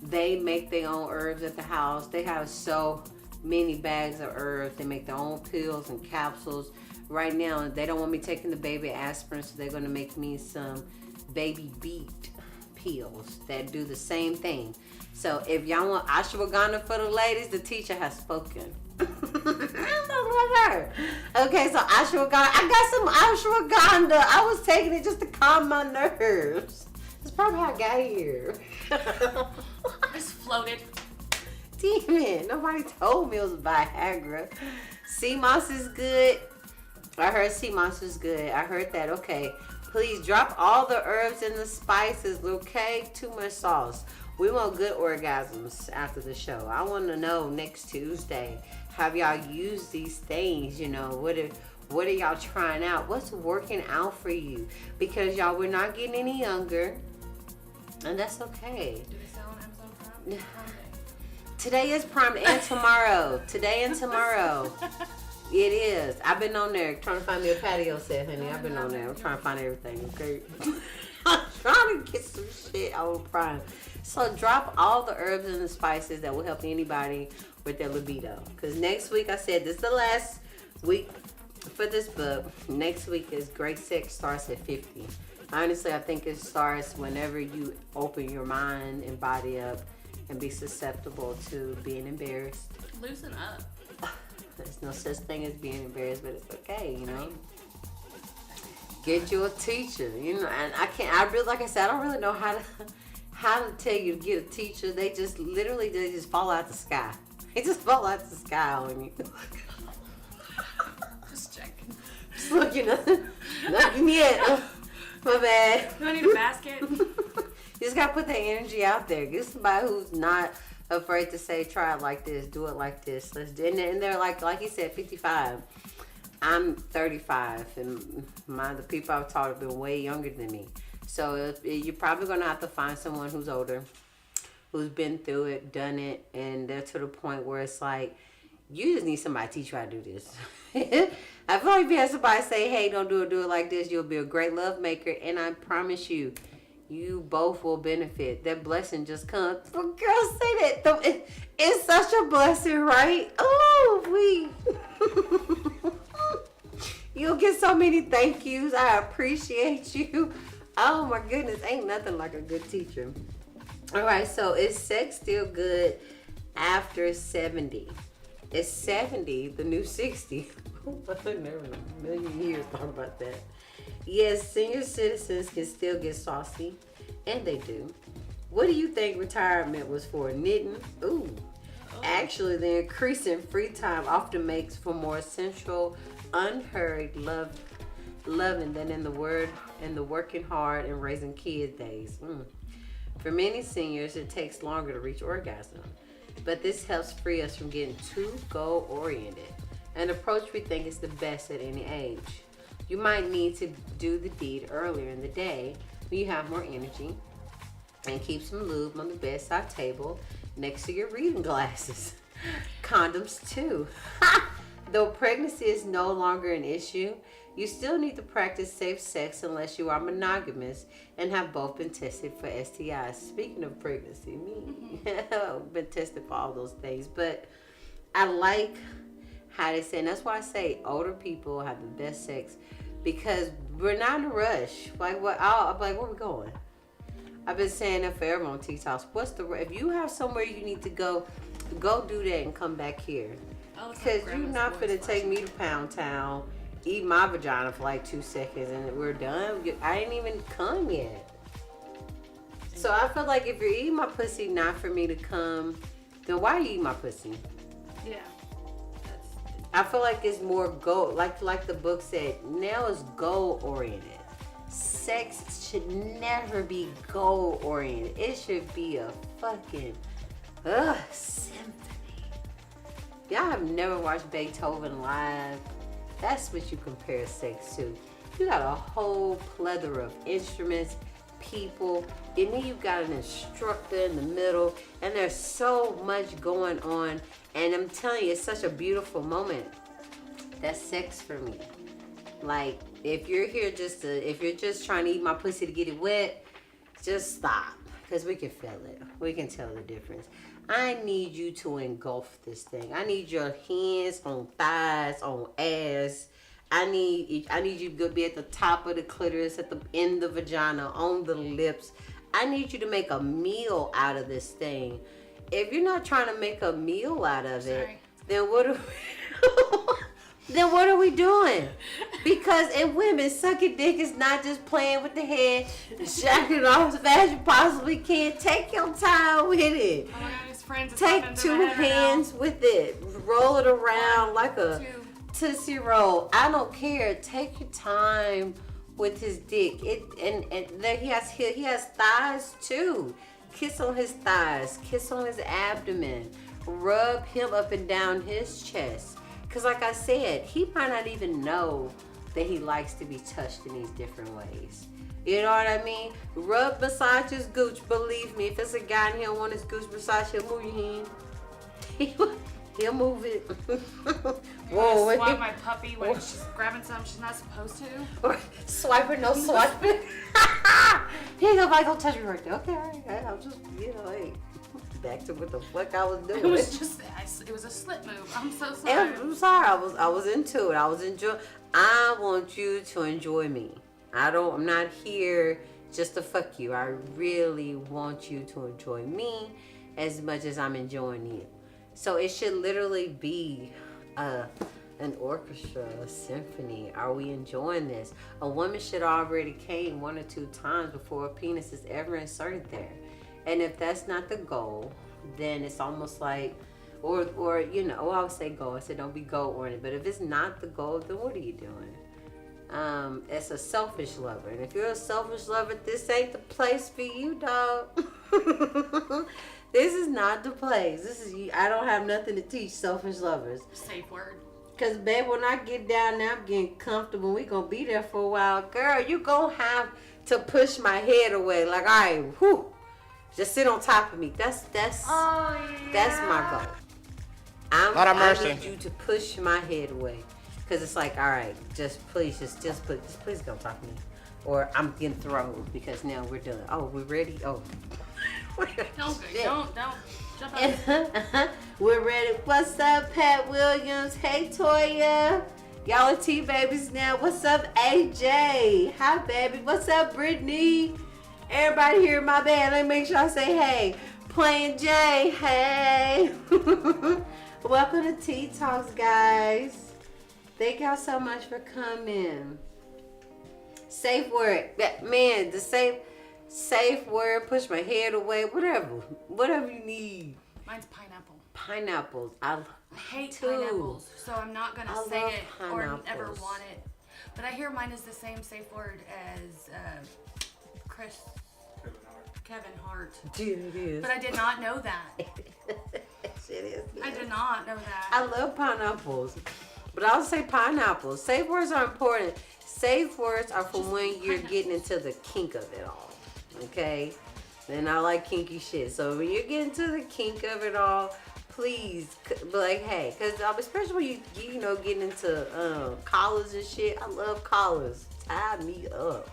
they make their own herbs at the house. They have so many bags of herbs. They make their own pills and capsules. Right now, they don't want me taking the baby aspirin, so they're going to make me some baby beet pills that do the same thing. So if y'all want ashwagandha for the ladies, the teacher has spoken. I love her. Okay, so ashwagandha. I got some ashwagandha. I was taking it just to calm my nerves. That's probably how I got here. Just floated. Damn it. Nobody told me it was Viagra. Sea moss is good. I heard sea moss is good. I heard that. Okay. Please drop all the herbs and the spices, okay? Too much sauce. We want good orgasms after the show. I want to know next Tuesday, have y'all used these things? What are y'all trying out? What's working out for you? Because y'all, we're not getting any younger, and that's okay. Do they sell on Amazon Prime? Today is Prime and tomorrow. Today and tomorrow. It is. I've been on there trying to find me a patio set, honey. I've been on there. I'm trying to find everything, okay? I'm trying to get some shit on Prime. So drop all the herbs and the spices that will help anybody with their libido. Because next week, I said this is the last week for this book. Next week is Great Sex starts at 50. Honestly, I think it starts whenever you open your mind and body up and be susceptible to being embarrassed. Loosen up. There's no such thing as being embarrassed, but it's okay, Get you a teacher, and like I said, I don't really know how to tell you to get a teacher. They just fall out the sky. They just fall out the sky on you. Just checking. Just looking, nothing yet. My bad. Do I need a basket? You just gotta put that energy out there. Get somebody who's not afraid to say, try it like this, do it like this. Let's do it. And they're like you said, 55. I'm 35, and the people I've taught have been way younger than me. So you're probably gonna have to find someone who's older, who's been through it, done it, and they're to the point where it's like, you just need somebody to teach you how to do this. I feel like if you have somebody say, hey, don't do it like this, you'll be a great love maker. And I promise you, you both will benefit. That blessing just comes. Well, girls say that. It's such a blessing, right? Oh, you'll get so many thank yous. I appreciate you. Oh, my goodness. Ain't nothing like a good teacher. All right, so is sex still good after 70? Is 70 the new 60? I've never in a million years thought about that. Yes, senior citizens can still get saucy, and they do. What do you think retirement was for? Knitting? Ooh. Actually, the increase in free time often makes for more essential, unhurried loving than in the working hard and raising kids days. For many seniors, it takes longer to reach orgasm, but this helps free us from getting too goal-oriented, an approach we think is the best at any age. You might need to do the deed earlier in the day when you have more energy, and keep some lube on the bedside table next to your reading glasses. Condoms too. Though pregnancy is no longer an issue, you still need to practice safe sex unless you are monogamous and have both been tested for STIs. Speaking of pregnancy, I've been tested for all those things. But I like how they say, and that's why I say older people have the best sex, because we're not in a rush. Like, I'm like, where we going? I've been saying that forever on TikToks. If you have somewhere you need to go do that and come back here. Because you're not finna take me to Pound Town, eat my vagina for like 2 seconds, and we're done. I ain't even come yet. So I feel like if you're eating my pussy not for me to come, then why you eat my pussy? Yeah. I feel like it's more goal, like the book said, now it's goal oriented. Sex should never be goal oriented. It should be a fucking symphony. Y'all have never watched Beethoven live. That's what you compare sex to. You got a whole plethora of instruments, people, and then you got an instructor in the middle, and there's so much going on. And I'm telling you, it's such a beautiful moment. That's sex for me. Like, if you're just trying to eat my pussy to get it wet, just stop. Because we can feel it. We can tell the difference. I need you to engulf this thing. I need your hands on thighs, on ass. I need you to be at the top of the clitoris, in the vagina, on the lips. I need you to make a meal out of this thing. If you're not trying to make a meal out of it, then what are we doing? Because in women, sucking dick is not just playing with the head, jacking off as fast as you possibly can. Take your time with it. Oh my God, his friends Take 2 hands with it. Roll it around like a Tootsie Roll. I don't care. Take your time with his dick. And there he has thighs too. Kiss on his thighs. Kiss on his abdomen. Rub him up and down his chest. Because like I said, he might not even know that he likes to be touched in these different ways. You know what I mean? Massage his gooch. Believe me, if it's a guy and he don't want his gooch massage, he'll move your hand. He'll move it. Whoa! Swat my puppy when she's grabbing something she's not supposed to. Or swipe her, no swiping. He ain't nobody gonna touch me right there. Okay, all right. I'm just, hey, back to what the fuck I was doing. It was a slip move. I'm so sorry. I'm sorry. I was into it. I was enjoying. I want you to enjoy me. I'm not here just to fuck you. I really want you to enjoy me as much as I'm enjoying you. So it should literally be an orchestra, a symphony. Are we enjoying this? A woman should already came 1 or 2 times before a penis is ever inserted there. And if that's not the goal, then it's almost like, or I would say goal. I said don't be goal oriented. But if it's not the goal, then what are you doing? It's a selfish lover. And if you're a selfish lover, this ain't the place for you, dog. This is not the place. I don't have nothing to teach selfish lovers. Safe word. Because, babe, when I get down there, I'm getting comfortable. We going to be there for a while. Girl, you going to have to push my head away. Like, all right, whew. Just sit on top of me. That's Oh, yeah. that's my goal. Lord have I mercy. need you to push my head away. Cause it's like, all right, please get on top of me. Or I'm getting thrown because now we're done. Oh, we're ready? Oh. Don't jump out. We're ready. What's up, Pat Williams? Hey, Toya. Y'all are T-babies now. What's up, AJ? Hi, baby. What's up, Brittany? Everybody here, my bad. Let me make sure I say hey. Playing Jay. Hey. Welcome to Tea Talks, guys. Thank y'all so much for coming. Safe word. Man, the safe word, push my head away, whatever you need. Mine's pineapple. Pineapples. I hate too. Pineapples, so I'm not going to say love it or ever pineapples. want it. But I hear mine is the same safe word as Kevin Hart. Dude, it is. But I did not know that. Shit is. I did not know that. I love pineapples. But I'll say pineapples. Safe words are important. Safe words are for when you're getting into the kink of it all. Okay? And I like kinky shit. So when you're getting to the kink of it all, please be like, hey, because especially when you getting into collars and shit. I love collars. Tie me up.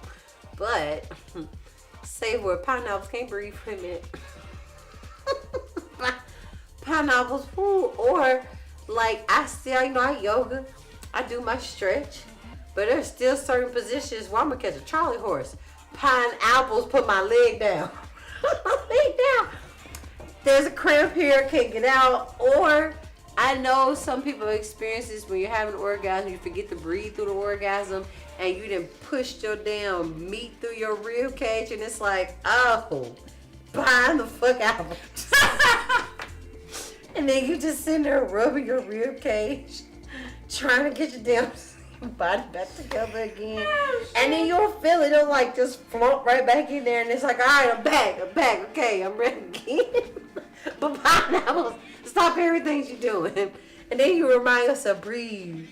But safe word, pineapples. Can't breathe for a minute. Pineapples, food, or like I yoga, I do my stretch, but there's still certain positions where I'm gonna catch a Charlie horse. Pineapples, put my leg down. Leg down. There's a cramp here, can't get out. Or I know some people experience this when you're having an orgasm, you forget to breathe through the orgasm, and you done pushed your damn meat through your rib cage, and it's like, oh, bind the fuck out. And then you just sitting there rubbing your rib cage, trying to get your damn body back together again. And then you'll feel it. It'll like just flump right back in there. And it's like, all right, I'm back. Okay, I'm ready again. But pineapples, stop everything you're doing. And then you remind yourself, breathe.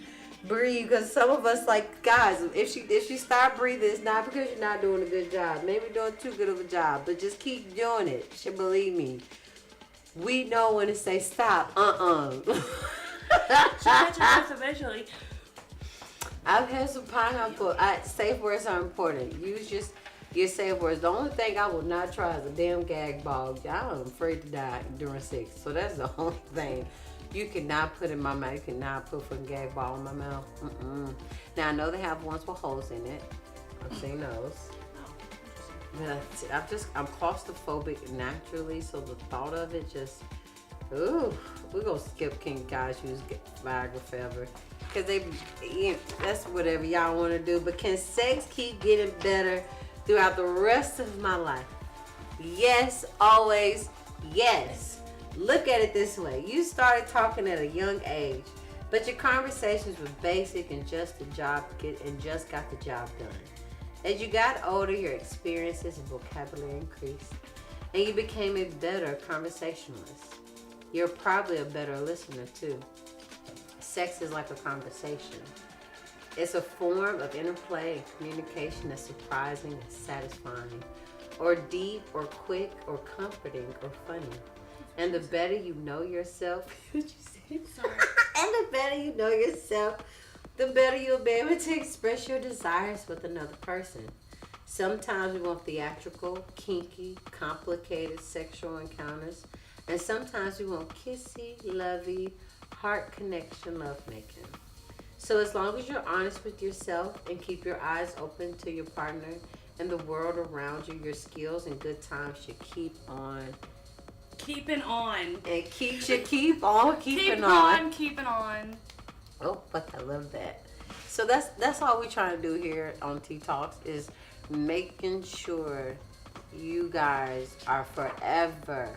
Because some of us, like, guys, if she stop breathing, it's not because you're not doing a good job. Maybe doing too good of a job. But just keep doing it. She believe me. We know when to say stop. She catches us eventually. I've had some pineapple. Safe words are important. Use just your safe words. The only thing I will not try is a damn gag ball. I'm afraid to die during sex. So that's the only thing. You cannot put in my mouth. You cannot put a gag ball in my mouth. Now I know they have ones with holes in it. I've seen those. I'm claustrophobic naturally, so the thought of it just, we're gonna skip King guys use Viagra forever, cause that's whatever y'all want to do. But can sex keep getting better throughout the rest of my life? Yes, always, yes. Look at it this way: you started talking at a young age, but your conversations were basic and just got the job done. As you got older, your experiences and vocabulary increased, and you became a better conversationalist. You're probably a better listener, too. Sex is like a conversation. It's a form of interplay and communication that's surprising and satisfying, or deep, or quick, or comforting, or funny. And the better you know yourself, what you say? Sorry. And the better you know yourself, the better you'll be able to express your desires with another person. Sometimes we want theatrical, kinky, complicated sexual encounters. And sometimes we want kissy, lovey, heart connection, lovemaking. So as long as you're honest with yourself and keep your eyes open to your partner and the world around you, your skills and good times should keep on. Keeping on. And keep on keeping on. Oh, but I love that. So that's all we're trying to do here on Tea Talks is making sure you guys are forever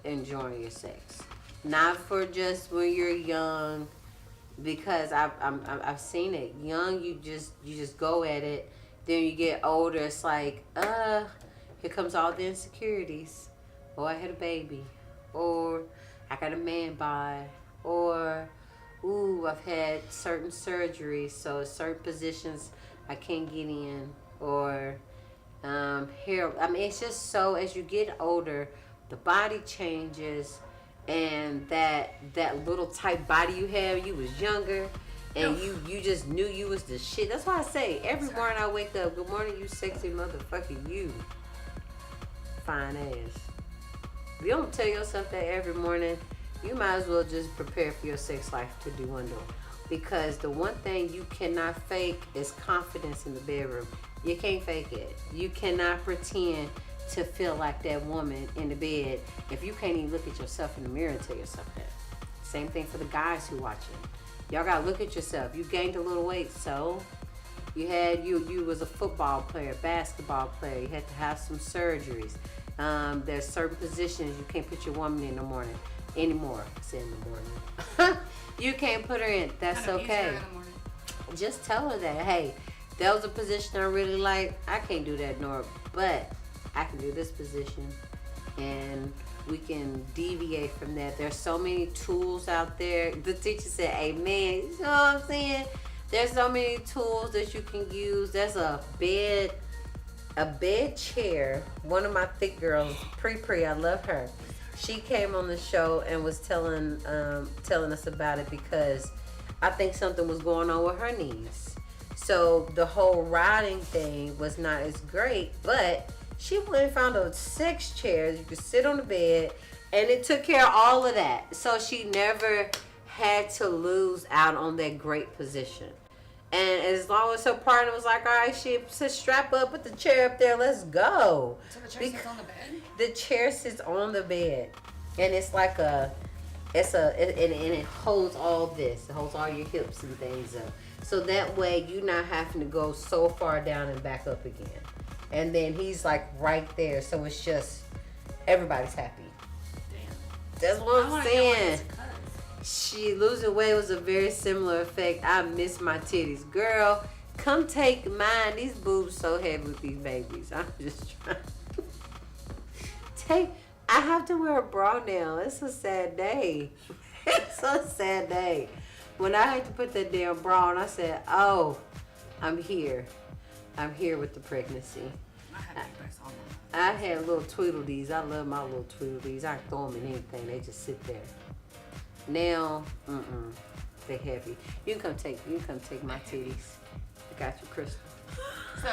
enjoying your sex, not for just when you're young. Because I've seen it. Young, you just go at it. Then you get older, it's like, here comes all the insecurities. Oh, I had a baby, or I got a man by, or ooh, I've had certain surgeries, so certain positions I can't get in, or hair. I mean, it's just so as you get older, the body changes, and that little tight body you have, you was younger, and you just knew you was the shit. That's why I say every morning I wake up, good morning, you sexy motherfucker, you fine ass. If you don't tell yourself that every morning, you might as well just prepare for your sex life to dwindle. Because the one thing you cannot fake is confidence in the bedroom. You can't fake it. You cannot pretend to feel like that woman in the bed if you can't even look at yourself in the mirror and tell yourself that. Same thing for the guys who watching. Y'all gotta look at yourself. You gained a little weight, so you was a football player, basketball player. You had to have some surgeries. There's certain positions you can't put your woman in the morning anymore. I said in the morning. You can't put her in. That's okay. Just tell her that, hey, that was a position I really like. I can't do that nor, but I can do this position, and we can deviate from that. There's so many tools out there. The teacher said, amen. You know what I'm saying? There's so many tools that you can use. There's a bed chair. One of my thick girls, Pre, I love her. She came on the show and was telling us about it because I think something was going on with her knees. So the whole riding thing was not as great, but she went and found a sex chair. You could sit on the bed, and it took care of all of that. So she never had to lose out on that great position. And as long as her partner was like, all right, she said, strap up, put the chair up there, let's go. So the chair sits on the bed? The chair sits on the bed. And it's like and it holds all this. It holds all your hips and things up. So that way you're not having to go so far down and back up again. And then he's like right there. So it's just, everybody's happy. Damn. That's what I'm saying. She losing weight was a very similar effect. I miss my titties. Girl, come take mine. These boobs so heavy with these babies. I'm just trying. I have to wear a bra now. It's a sad day. It's a sad day. When I had to put that damn bra on, I said, oh, I'm here. I'm here with the pregnancy. I had little Tweedledees. I love my little Tweedledees. I can throw them in anything. They just sit there. Now, they heavy. You can come take my titties. I got you, Crystal. So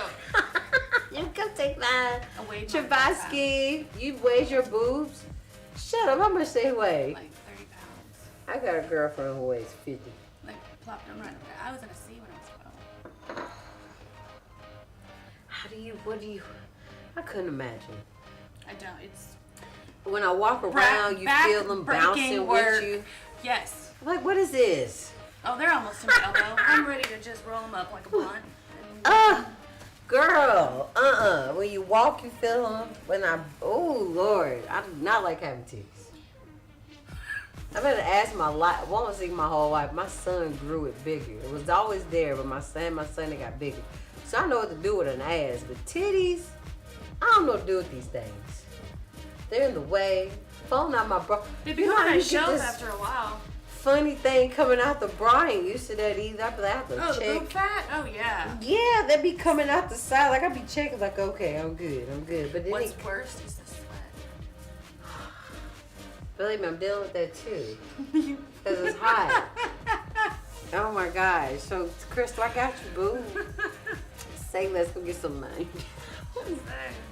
you can come take mine. Travasky, you weigh your boobs. Shut up. How much they weigh? Like 30 pounds. I got a girlfriend who weighs 50. Like plopped them right up there. I was in a C when I was 12. What do you? I couldn't imagine. I don't. It's when I walk around, you feel them bouncing with you. Yes. Like, what is this? Oh, they're almost to my elbow. I'm ready to just roll them up like a blunt. Girl, when you walk, you feel them. Oh Lord, I do not like having titties. I better ask my life. Won't see my whole life. My son grew it bigger. It was always there, but my son, they got bigger. So I know what to do with an ass, but titties, I don't know what to do with these things. They're in the way. Falling out my bra. They become on my shelf after a while. Funny thing coming out the bra. I ain't used to that either. I be like, the boob fat? Oh, yeah. Yeah, they be coming out the side. Like, I be checking, like, okay, I'm good. But then what's worse is the sweat. Believe me, I'm dealing with that too. Because it's hot. Oh, my gosh. So, Crystal, I got you, boo. Say, let's go get some money.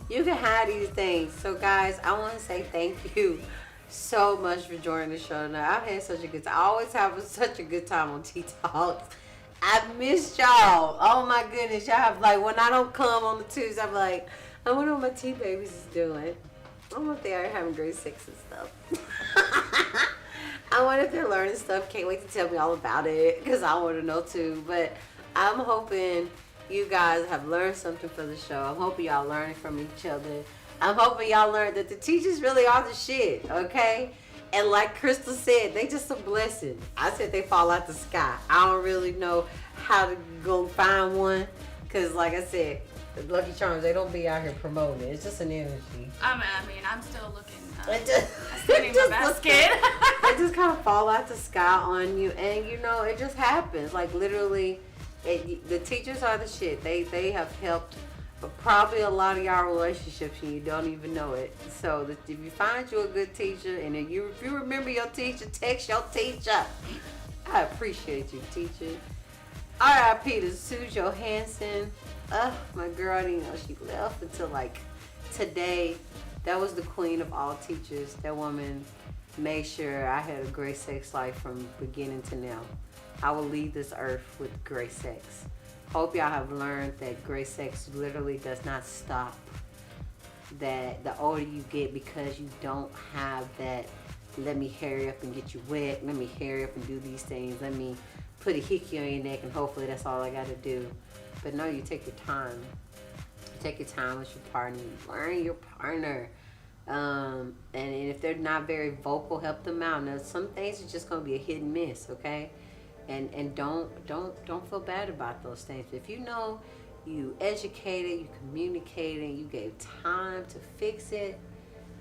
You can hide these things. So, guys, I want to say thank you so much for joining the show tonight. I've had such a good time. I always have such a good time on Tea Talks. I missed y'all. Oh my goodness. Y'all have like, when I don't come on the Tuesday, I'm like, I wonder what my tea babies is doing. I wonder if they are having great sex and stuff. I wonder if they're learning stuff. Can't wait to tell me all about it because I want to know too. But I'm hoping you guys have learned something for the show. I'm hoping y'all learning from each other. I'm hoping y'all learned that the teachers really are the shit, okay? And like Crystal said, they just a blessing. I said they fall out the sky. I don't really know how to go find one because, like I said, the Lucky Charms, they don't be out here promoting it. It's just an energy. I mean, I'm still looking. I'm in my basket. They just kind of fall out the sky on you. And, you know, it just happens. Like, literally, the teachers are the shit. They have helped probably a lot of y'all relationships and you don't even know it. So if you find you a good teacher, and if you remember your teacher, text your teacher. I appreciate you, teacher. R.I.P. to Sue Johansson. My girl, I didn't know she left until like today. That was the queen of all teachers. That woman made sure I had a great sex life from beginning to now. I will leave this earth with great sex. Hope y'all have learned that great sex literally does not stop. That the older you get, because you don't have that, let me hurry up and get you wet, let me hurry up and do these things, let me put a hickey on your neck and hopefully that's all I gotta do. But no, you take your time. Take your time with your partner. Learn your partner. And if they're not very vocal, help them out. Now, some things are just gonna be a hit and miss, okay? And don't feel bad about those things. If you know you educated, you communicated, you gave time to fix it,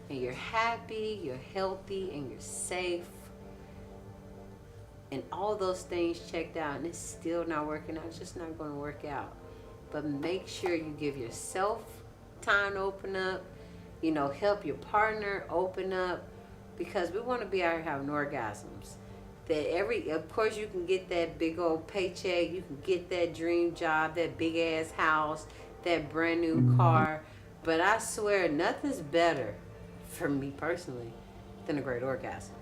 and you're happy, you're healthy, and you're safe, and all those things checked out, and it's still not working out, it's just not going to work out. But make sure you give yourself time to open up, help your partner open up, because we want to be out here having orgasms. Of course you can get that big old paycheck, you can get that dream job, that big ass house, that brand new car, but I swear nothing's better for me personally than a great orgasm.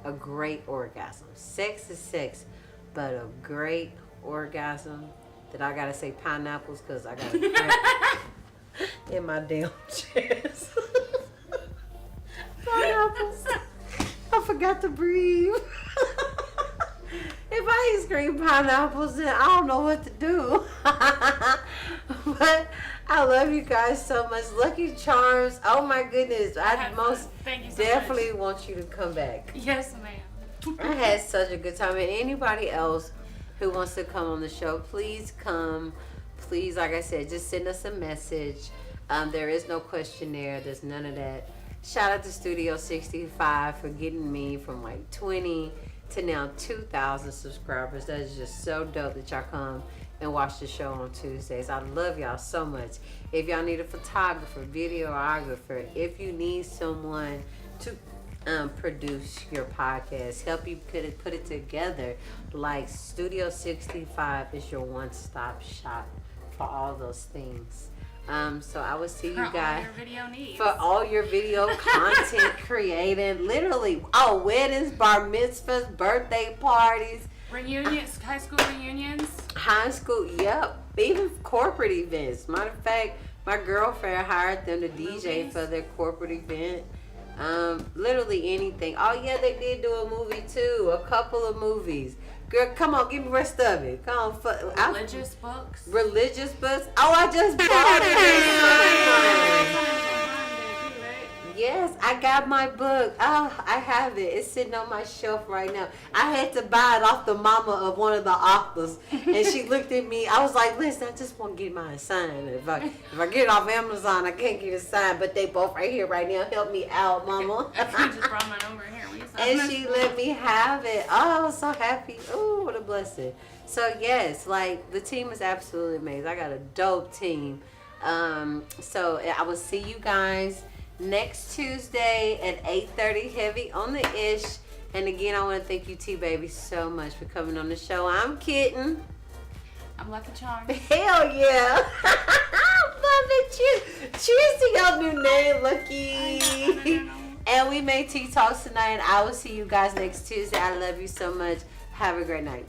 A great orgasm. Sex is sex, but a great orgasm. That I gotta say pineapples because I got a cramp in my damn chest. Pineapples. I forgot to breathe. If I eat scream pineapples, then I don't know what to do. But I love you guys so much. Lucky Charms. Oh my goodness. I most definitely want you to come back. Yes, ma'am. I had such a good time. And anybody else who wants to come on the show, please come. Please, like I said, just send us a message. There is no questionnaire. There's none of that. Shout out to Studio 65 for getting me from like 20 to now 2,000 subscribers. That is just so dope that y'all come and watch the show on Tuesdays. I love y'all so much. If y'all need a photographer, videographer, if you need someone to produce your podcast, help you put it together, like Studio 65 is your one-stop shop for all those things. So I will see you guys for all your video content creating, literally weddings, bar mitzvahs, birthday parties, reunions, high school reunions, yep, even corporate events. Matter of fact, my girlfriend hired them to DJ for their corporate event. Literally anything. Oh yeah, they did do a movie too, a couple of movies. Girl, come on, give me the rest of it. Come on. Religious books. Oh, I just bought it. Yes, I got my book. Oh, I have it. It's sitting on my shelf right now. I had to buy it off the mama of one of the authors. And she looked at me. I was like, listen, I just want to get mine signed. If I get it off Amazon, I can't get it signed. But they both right here right now. Help me out, mama. I just brought mine over here. And she let me have it. Oh, I was so happy. Oh, what a blessing. So yes, like the team is absolutely amazing. I got a dope team. So I will see you guys next Tuesday at 8:30 heavy on the ish. And again, I want to thank you, T-Baby, so much for coming on the show. I'm Kitten. I'm Lucky Charms. Hell yeah. Love it. Cheers to your new name, Lucky. And we made Tea Talks tonight, and I will see you guys next Tuesday. I love you so much. Have a great night.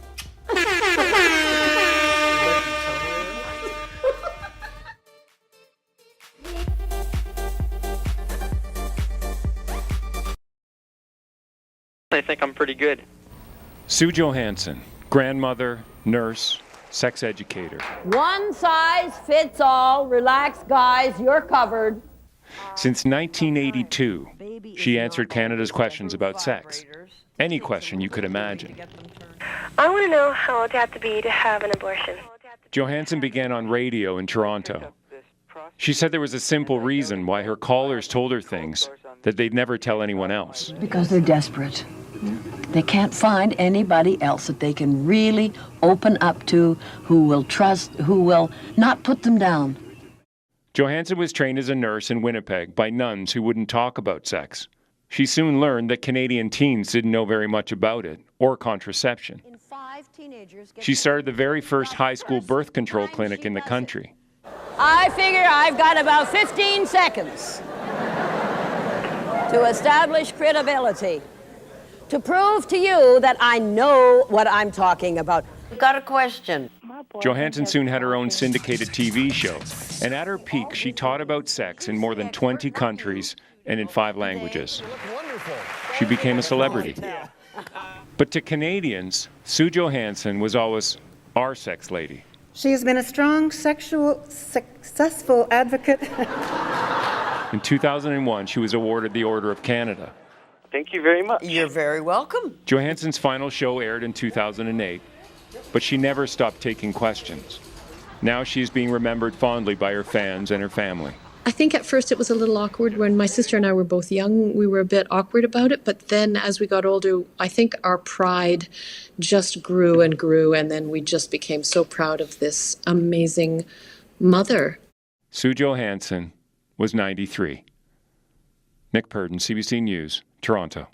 I think I'm pretty good. Sue Johansson, grandmother, nurse, sex educator. One size fits all. Relax, guys. You're covered. Since 1982, she answered Canada's questions about sex. Any question you could imagine. I want to know how old you have to be to have an abortion. Johansson began on radio in Toronto. She said there was a simple reason why her callers told her things that they'd never tell anyone else. Because they're desperate. They can't find anybody else that they can really open up to, who will trust, who will not put them down. Johansson was trained as a nurse in Winnipeg by nuns who wouldn't talk about sex. She soon learned that Canadian teens didn't know very much about it, or contraception. She started the very first high school birth control clinic in the country. I figure I've got about 15 seconds to establish credibility, to prove to you that I know what I'm talking about. I've got a question. Johansson soon had her own syndicated TV show, and at her peak, she taught about sex in more than 20 countries and in 5 languages. She became a celebrity. But to Canadians, Sue Johansson was always our sex lady. She has been a strong, successful advocate. In 2001, she was awarded the Order of Canada. Thank you very much. You're very welcome. Johansson's final show aired in 2008, but she never stopped taking questions. Now she's being remembered fondly by her fans and her family. I think at first it was a little awkward. When my sister and I were both young, we were a bit awkward about it. But then as we got older, I think our pride just grew and grew. And then we just became so proud of this amazing mother. Sue Johansson was 93. Nick Purdon, CBC News, Toronto.